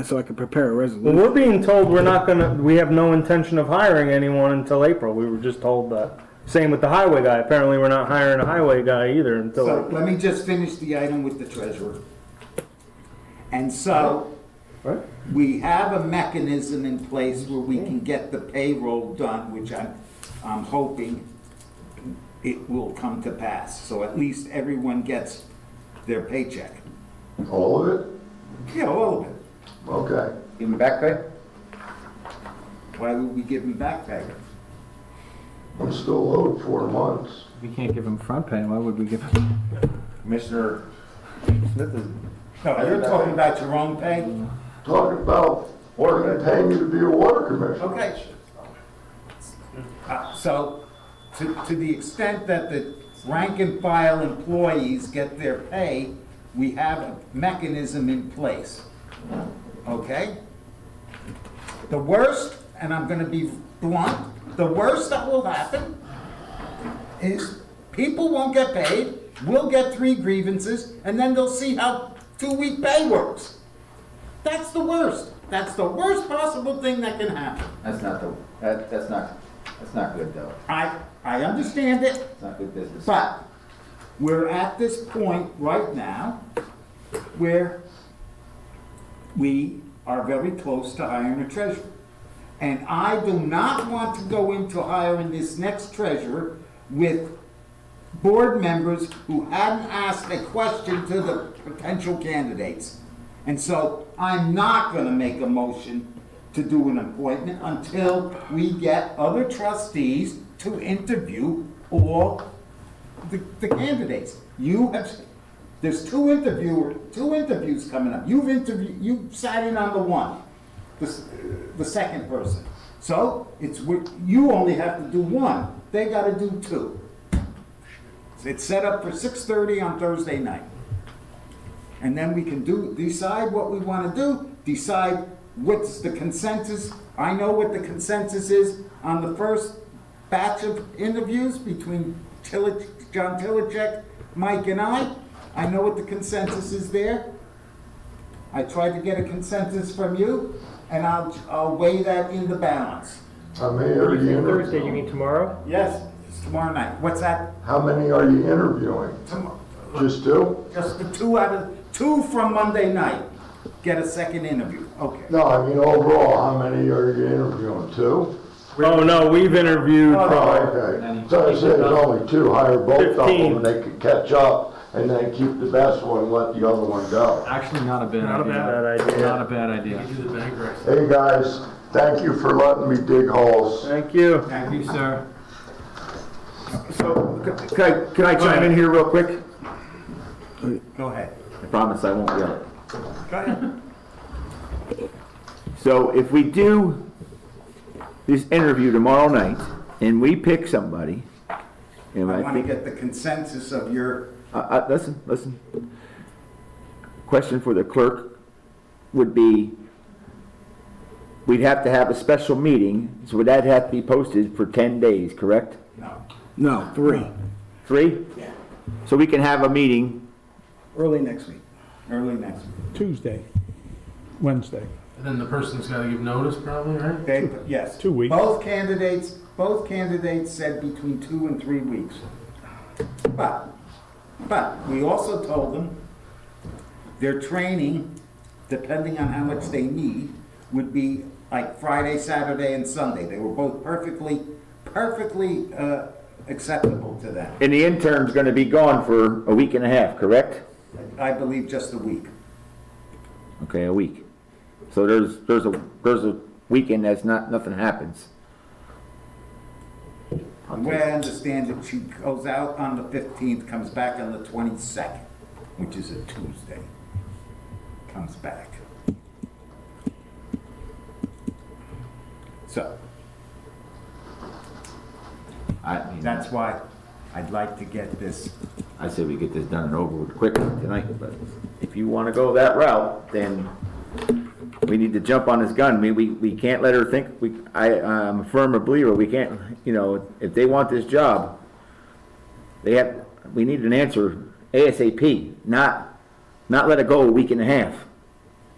so I could prepare a Well, resolution. we're being told we have no intention of hiring anyone until April. We were just told that. Same with the highway guy. Apparently we're not hiring a highway guy either until So April. let me just finish the item with the treasurer. And so, Right. we have a mechanism in place where we can get the payroll done, which I'm hoping it will come to pass. So at least everyone gets their paycheck. All of it? Yeah, all of it. Okay. Give me back pay? Why would we give them back pay? I'm still owed 4 months. We can't give them front pay, why would we give them? Commissioner Smith is. No, you're talking about your own pay? Talking about paying you to be a water commissioner. Okay. So, to the extent that the rank and file employees get their pay, we have a mechanism in place. Okay? The worst, and I'm gonna be blunt, the worst that will happen is people won't get paid, we'll get 3 grievances, and then they'll see how 2-week pay works. That's the worst. That's the worst possible thing that can happen. That's not good though. I understand it, It's not good business. but we're at this point right now where we are very close to hiring a treasurer. And I do not want to go into hiring this next treasurer with board members who hadn't asked a question to the potential candidates. And so I'm not gonna make a motion to do an appointment until we get other trustees to interview all the candidates. There's two interviews coming up. You sat in on the one, the second person. So you only have to do one. They gotta do 2. It's set up for 6:30 on Thursday night. And then we can decide what we wanna do, decide what's the consensus. I know what the consensus is on the first batch of interviews between John Tilichek, Mike, and I. I know what the consensus is there. I tried to get a consensus from you, and I'll weigh that in the balance. How many are you Thursday, you interviewing? mean tomorrow? Yes, it's tomorrow night. What's that? How many are you interviewing? Just 2? Just the 2 from Monday night. Get a second interview. Okay. No, I mean overall, how many are you interviewing? 2? Oh, no, we've interviewed Oh, probably, okay. So I said it's only 2, hire both of 15. them, and they could catch up, and then keep the best one, and let the other one go. Actually, not a bad idea. Not a bad idea. Not a bad idea. You do the bank recs. Hey, guys, thank you for letting me dig holes. thank you. Thank you, sir. So, can I chime in here real quick? Go ahead. I promise I won't yell. Go ahead. So if we do this interview tomorrow night, and we pick somebody, and I I want to think, get the consensus of your, listen. Question for the clerk would be, we'd have to have a special meeting, so would that have to be posted for 10 days, correct? No, 3, 3? Yeah. So we can have a meeting, early next week. Early next week. Tuesday, Wednesday. And then the person's gotta give notice probably, right? Okay, yes. 2 weeks. Both candidates said between 2 and 3 weeks. But we also told them their training, depending on how much they need, would be like Friday, Saturday, and Sunday. They were both perfectly acceptable to them. and the intern's gonna be gone for a week and a half, correct? I believe just a week. Okay, a week. So there's a weekend that's nothing happens. The way I understand it, she goes out on the 15th, comes back on the 22nd, which is a Tuesday. Comes back. So, that's why I'd like to get this. I say we get this done and over with quickly tonight, but if you wanna go that route, then we need to jump on this gun. I mean, we can't let her think, I'm a firm believer, we can't, if they want this job, we need an answer ASAP, not let it go a week and a half.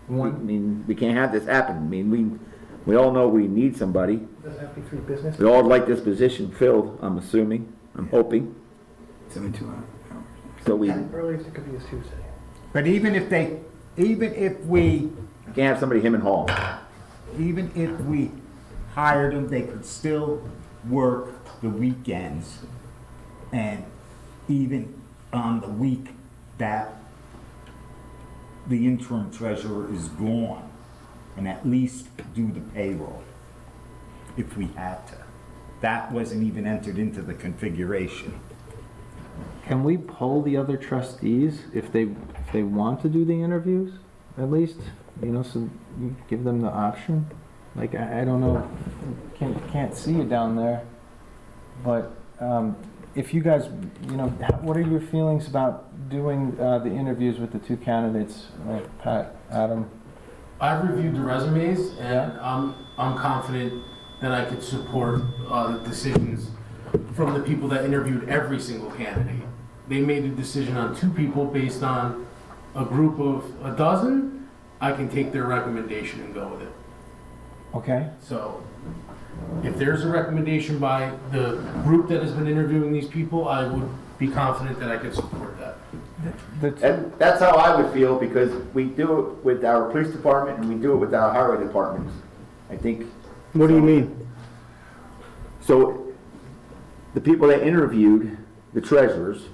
I mean, we can't have this happen. I mean, we all know we need somebody. Does that have to be 3 business? We all would like this position filled, I'm assuming, I'm hoping. 72 hours. So we Earliest it could be is Tuesday. But even if we can't have somebody him and haw. even if we hired them, they could still work the weekends. And even on the week that the interim treasurer is gone, and at least do the payroll, if we had to. That wasn't even entered into the configuration. Can we poll the other trustees if they want to do the interviews, at least? So you give them the option? Like, I don't know, can't see you down there, but if you guys, what are your feelings about doing the interviews with the 2 candidates, like Pat, Adam? I've reviewed the resumes, and I'm confident that I could support the decisions from the people that interviewed every single candidate. They made a decision on 2 people based on a group of a dozen. I can take their recommendation and go with it. Okay. So if there's a recommendation by the group that has been interviewing these people, I would be confident that I could support that. That's how I would feel, because we do it with our police department and we do it with our highway department. I think. What do you mean? So, the people that interviewed, the treasurers,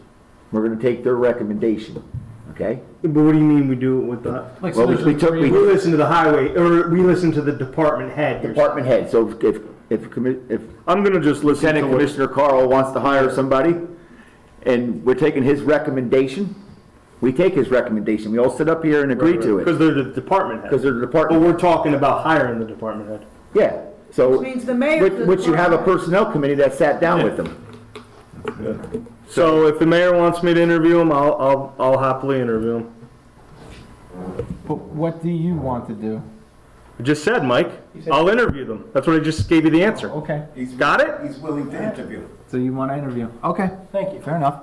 we're gonna take their recommendation, okay? But what do you mean we do it with the? Like, Well, so there's we took- three- We listen to the highway, or we listen to the department head. Department head, so if I'm gonna just listen to Lieutenant what. Commissioner Carl wants to hire somebody, and we're taking his recommendation, we take his recommendation, we all sit up here and agree to Because it, they're the department head. because they're the But department, we're talking about hiring the department head. yeah, so, Which means the mayor. which you have a personnel committee that sat down with them. So if the mayor wants me to interview him, I'll happily interview him. But what do you want to do? I just said, Mike, I'll interview them. That's what I just gave you the answer. Okay, Got it? He's willing to interview. so you want to interview? Okay, Thank you. fair enough.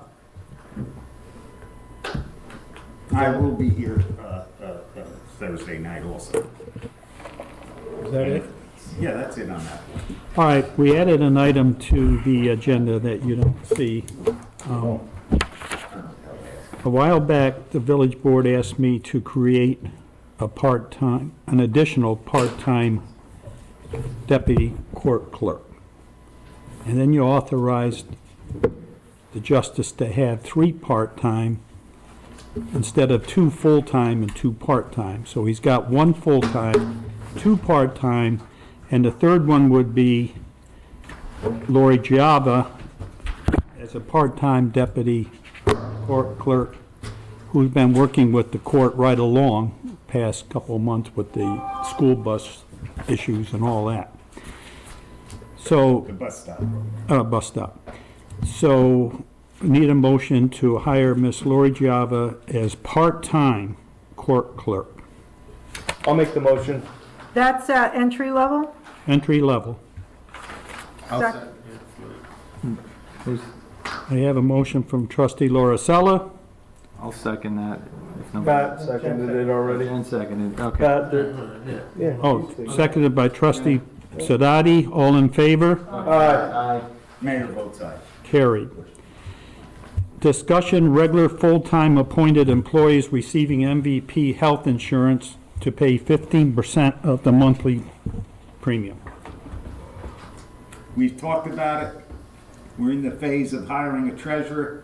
I will be here Thursday night also. Is that it? Yeah, that's it on that. All right, we added an item to the agenda that you don't see. A while back, the village board asked me to create an additional part-time deputy court clerk. And then you authorized the justice to have 3 part-time instead of 2 full-time and 2 part-time. So he's got 1 full-time, 2 part-time, and the third one would be Lori Giava as a part-time deputy court clerk who's been working with the court right along past couple of months with the school bus issues and all that. So, The bus stop. bus stop. So, need a motion to hire Miss Lori Giava as part-time court clerk. I'll make the motion. That's at entry level? entry level. I'll Sec- second, yeah. I have a motion from trustee Lauricella. I'll second that. if nobody- Pat seconded it already. Jen seconded, okay. Pat, Yeah. yeah. Oh, seconded by trustee Sadati. All in favor? Aye. Mayor votes aye. Carried. Discussion, regular full-time appointed employees receiving MVP health insurance to pay 15% of the monthly premium. We've talked about it. We're in the phase of hiring a treasurer.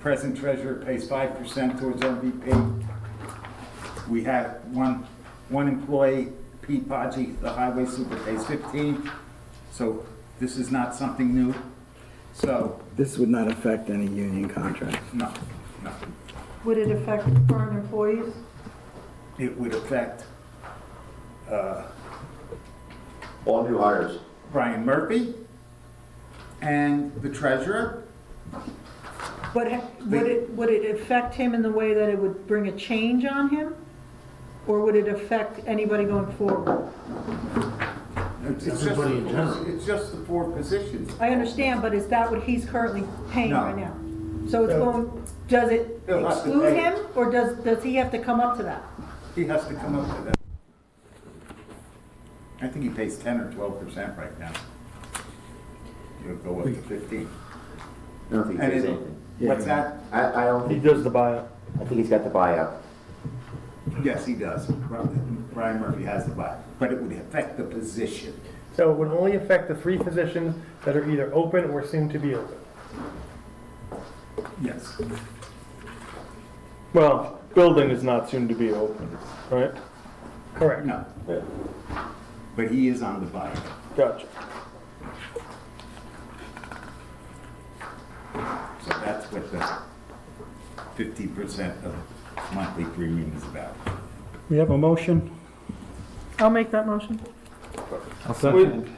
Present treasurer pays 5% towards MVP. We have one employee, Pete Podgy, the highway super, pays 15. So this is not something new. So, This would not affect any union contracts. no. Would it affect current employees? It would affect All new hires. Brian Murphy and the treasurer. Would it affect him in the way that it would bring a change on him? Or would it affect anybody going forward? It's just- Everybody in general. It's just the four positions. I understand, but is that what he's currently paying No. right now? So it's going, does it He'll have to exclude pay. him, or does he have to come up to that? He has to come up with that. I think he pays 10 or 12% right now. You'll go up to 15. I don't think he And says it- anything. What's that? I don't He think, does the buyout. I think he's got the buyout. Yes, he does. Brian Murphy has the buy, but it would affect the position. So it would only affect the 3 positions that are either open or soon to be open. Yes. Well, building is not soon to be open, right? Correct. No, Yeah. but he is on the buy. Gotcha. So that's what the 50% of monthly premium is about. We have a motion? I'll make that motion. I'll second.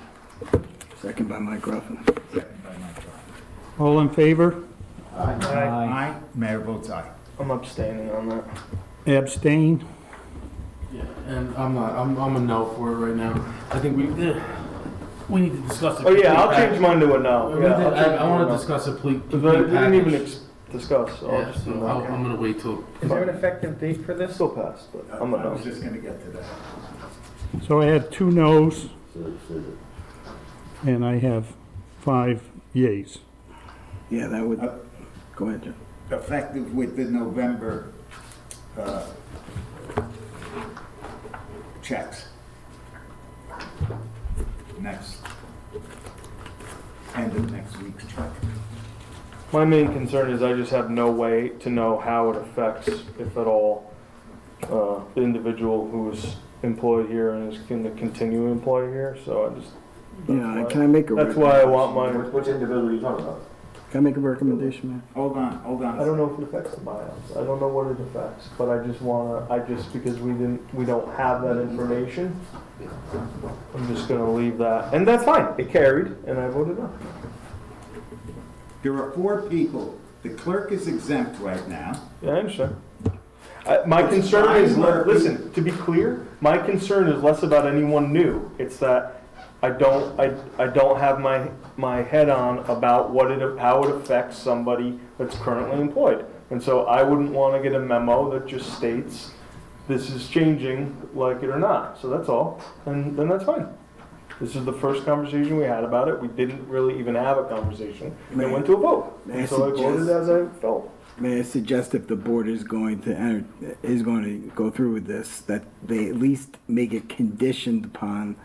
Second by Mike Ruffin. Second by Mike Ross. All in favor? Aye. Aye. Mayor votes aye. I'm abstaining on that. Abstain? Yeah, and I'm a no for it right now. I think we need to discuss it. Oh, yeah, I'll change mine to a no. We Yeah, did- I'll change I mine want to to no. discuss a complete Because I didn't even package. discuss, so I'll Yeah, just do so no. I'm gonna wait till. Is there an effective date for this? Still passed, but I'm a I no. was just gonna get to that. So I have 2 noes, and I have 5 yeas. Yeah, that would, go ahead, Joe. Effective with the November checks. End of next week's check. My main concern is I just have no way to know how it affects, if at all, the individual who's employed here and is going to continue to employ here, so I just. Yeah, can I make a? That's why I want my, Which individual are you talking about? Can I make a recommendation, man? Hold on. I don't know if it affects the buyouts. I don't know what it affects, but I just because we don't have that information, I'm just gonna leave that. And that's fine. It carried and I voted no. There are 4 people. The clerk is exempt right now. Yeah, I understand. My concern is, listen, to be clear, my concern is less about anyone new. It's that I don't have my head on about how it affects somebody that's currently employed. And so I wouldn't want to get a memo that just states this is changing, like it or not. So that's all. And then that's fine. This is the first conversation we had about it. We didn't really even have a conversation. And went to a vote. May I And so I voted suggest- as I felt. May I suggest if the board is going to go through with this, that they at least make it conditioned upon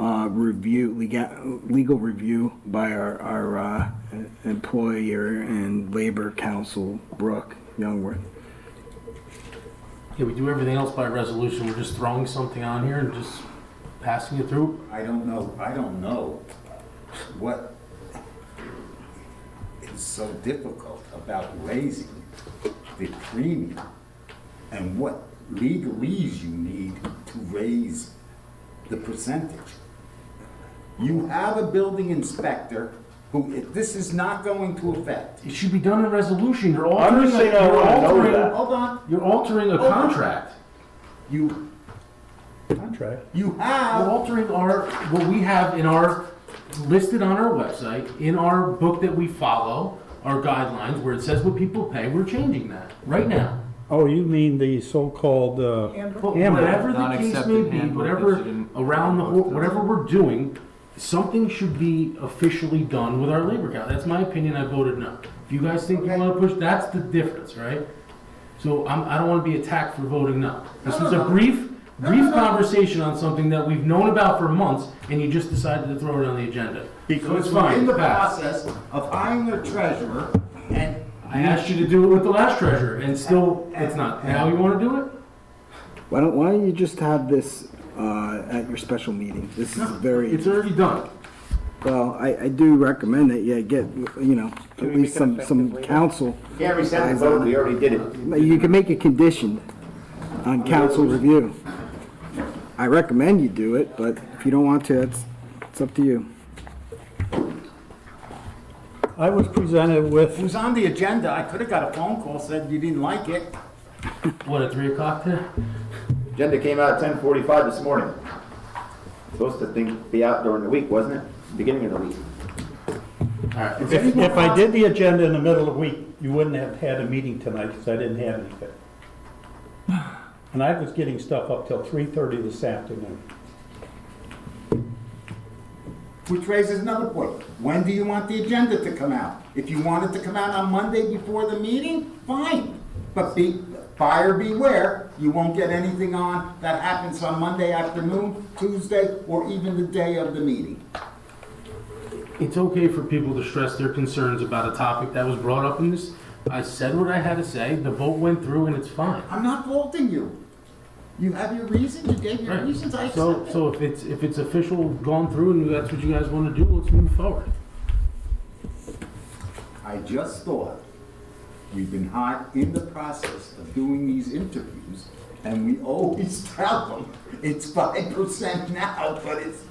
legal review by our employer and labor counsel, Brooke Youngworth. Yeah, we do everything else by resolution. We're just throwing something on here and just passing it through. I don't know what is so difficult about raising the premium and what legalese you need to raise the percentage. You have a building inspector who, this is not going to affect. It should be done in resolution. You're I'm altering. just saying I wanna know that. Hold on. You're altering a Hold on. contract. You, contract. You We're have, altering what we have in our, listed on our website, in our book that we follow, our guidelines, where it says what people pay, we're changing that, right now. Oh, you mean the so-called, But handbook. whatever the case may Non-accepted be, handbook whatever, that you didn't- around the, whatever we're doing, something should be officially done with our labor count. That's my opinion, I voted no. If you guys think you wanna push, that's the difference, right? So I don't wanna be attacked for voting no. This was a brief conversation on something that we've known about for months, and you just decided to throw it on the agenda. So because it's we're fine, in the pass. process of hiring a treasurer, and I asked you to do it with the last treasurer, and still, it's not. Now you wanna do it? Why don't you just have this at your special meeting? This is very, It's already done. well, I do recommend that you get, at least some counsel. Yeah, we sent the vote, we already did it. You can make it conditioned on council review. I recommend you do it, but if you don't want to, it's up to you. I was presented with it was on the agenda. I could have got a phone call, said you didn't like it. What, at 3 o'clock today? Agenda came out at 10:45 this morning. Supposed to be out during the week, wasn't it? Beginning of the week. Alright. If I did the agenda in the middle of the week, you wouldn't have had a meeting tonight because I didn't have anything. And I was getting stuff up till 3:30 this afternoon. Which raises another point. When do you want the agenda to come out? If you want it to come out on Monday before the meeting, fine. But buyer beware, you won't get anything on that happens on Monday afternoon, Tuesday, or even the day of the meeting. It's okay for people to stress their concerns about a topic that was brought up in this. I said what I had to say, the vote went through, and it's fine. I'm not faulting you. You have your reasons, you gave your Right. reasons, I So, accept it. so if it's official, gone through, and that's what you guys wanna do, let's move forward. I just thought, we've been hot in the process of doing these interviews, and we always tell them, it's 5% now, but it's,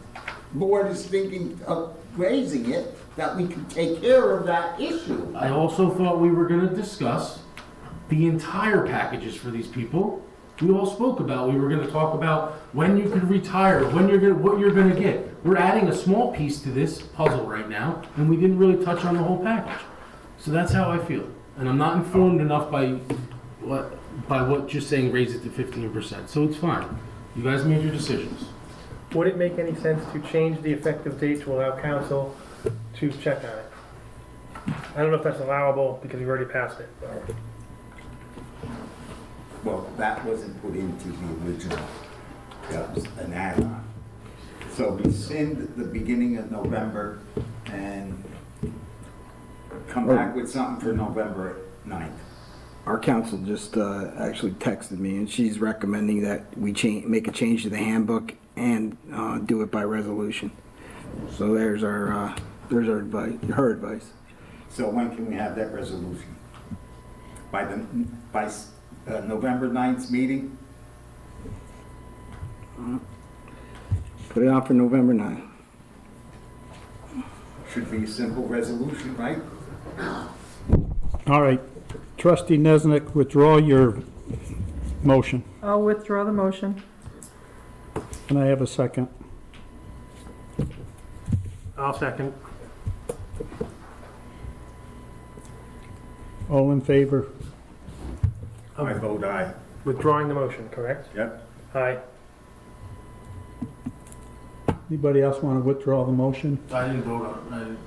board is thinking of raising it, that we could take care of that issue. I also thought we were gonna discuss the entire packages for these people. We all spoke about, we were gonna talk about when you could retire, when you're gonna, what you're gonna get. We're adding a small piece to this puzzle right now, and we didn't really touch on the whole package. So that's how I feel. And I'm not informed enough by what just saying raise it to 15%. So it's fine. You guys made your decisions. Would it make any sense to change the effective date to allow council to check on it? I don't know if that's allowable because you've already passed it. Well, that wasn't put into the original, that was an add-on. So rescind the beginning of November and come back with something for November 9th. Our council just actually texted me, and she's recommending that we make a change to the handbook and do it by resolution. So there's our advice, her advice. So when can we have that resolution? By November 9th meeting? Put it on for November 9th. Should be a simple resolution, right? All right, trustee Nesnick, withdraw your motion. I'll withdraw the motion. Can I have a second? I'll second. All in favor? I vote aye. Withdrawing the motion, correct? Yep. Aye. Anybody else want to withdraw the motion? I didn't vote on it.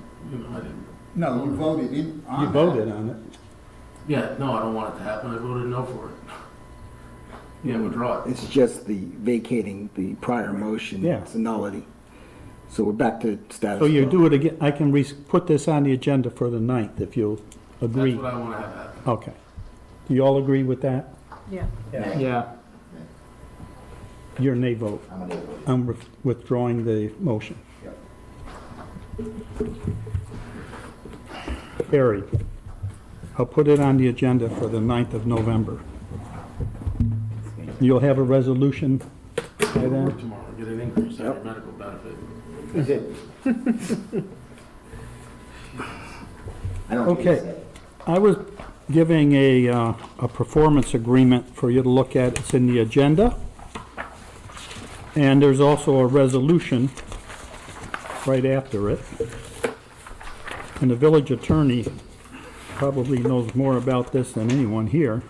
I didn't. No, you voted in on You that. voted on it. Yeah, no, I don't want it to happen. I voted no for it. Yeah, withdraw it. It's just the vacating the prior motion. Yeah. It's a nullity. So we're back to status So you quo. do it again, I can put this on the agenda for the 9th if you'll agree. That's what I wanna have happen. Okay. Do you all agree with that? Yeah. Yeah. Your nay vote. I'm gonna vote. I'm withdrawing the motion. Carried. I'll put it on the agenda for the 9th of November. You'll have a resolution by then? Work tomorrow, get an increase in your medical benefit. That's it. I don't think Okay. I was giving a performance agreement for you to look at. It's in the agenda. And there's also a resolution right after it. And the village attorney probably knows more about this than anyone here.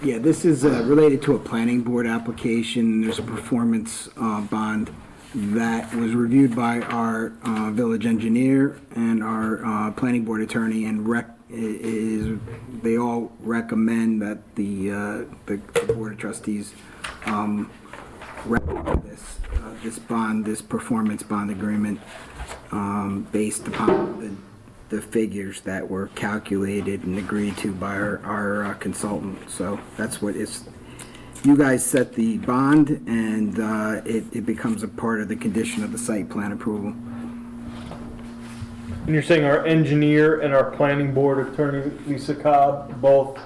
Yeah, this is related to a planning board application. There's a performance bond that was reviewed by our village engineer and our planning board attorney, and they all recommend that the board of trustees recommend this bond, this performance bond agreement, based upon the figures that were calculated and agreed to by our consultant. So that's what it's, you guys set the bond, and it becomes a part of the condition of the site plan approval. And you're saying our engineer and our planning board attorney, Lisa Cobb, both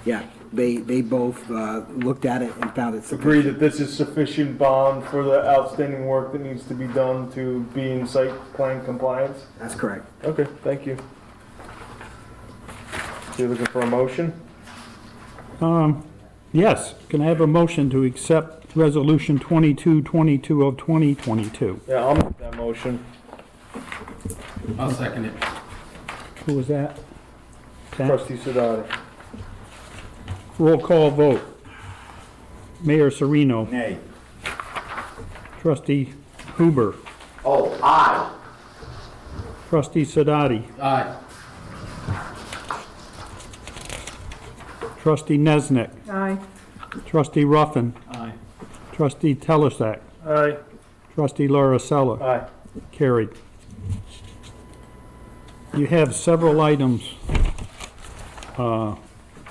Yeah, they both looked at it and found it agree sufficient. that this is sufficient bond for the outstanding work that needs to be done to be in site plan compliance? That's correct. Okay, thank you. So you're looking for a motion? Yes, can I have a motion to accept Resolution 2222 of 2022? Yeah, I'll make that motion. I'll second it. Who was that? Pat? Trustee Sidoti. Roll call vote. Mayor Sereno. Nay. Trustee Huber. Oh, aye. Trustee Sidoti. Aye. Trustee Nesnick. Aye. Trustee Ruffin. Aye. Trustee Telesak. Aye. Trustee Larissella. Aye. Carried. You have several items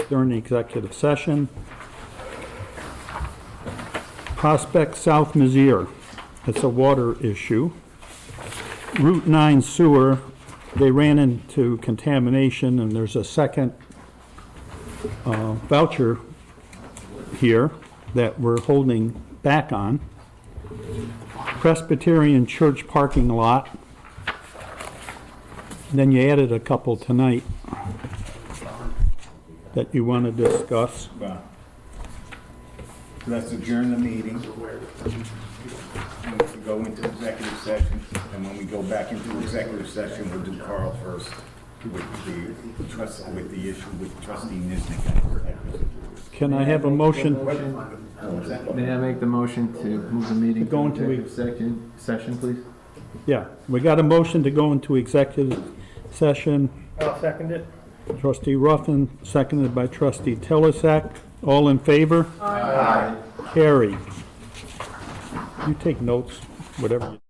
during the executive session. Prospect South Mizzier, it's a water issue. Route 9 sewer, they ran into contamination, and there's a second voucher here that we're holding back on. Presbyterian Church parking lot. Then you added a couple tonight that you want to discuss. Well, let's adjourn the meeting. And we go into executive session, and when we go back into executive session, we'll do Carl first with the issue with trustee Niznik. Can I have a motion? May I make the motion to move the meeting To go to into executive session, please? Yeah, we got a motion to go into executive session. I'll second it. Trustee Ruffin, seconded by trustee Telesak. All in favor? Aye. Carried. You take notes, whatever you...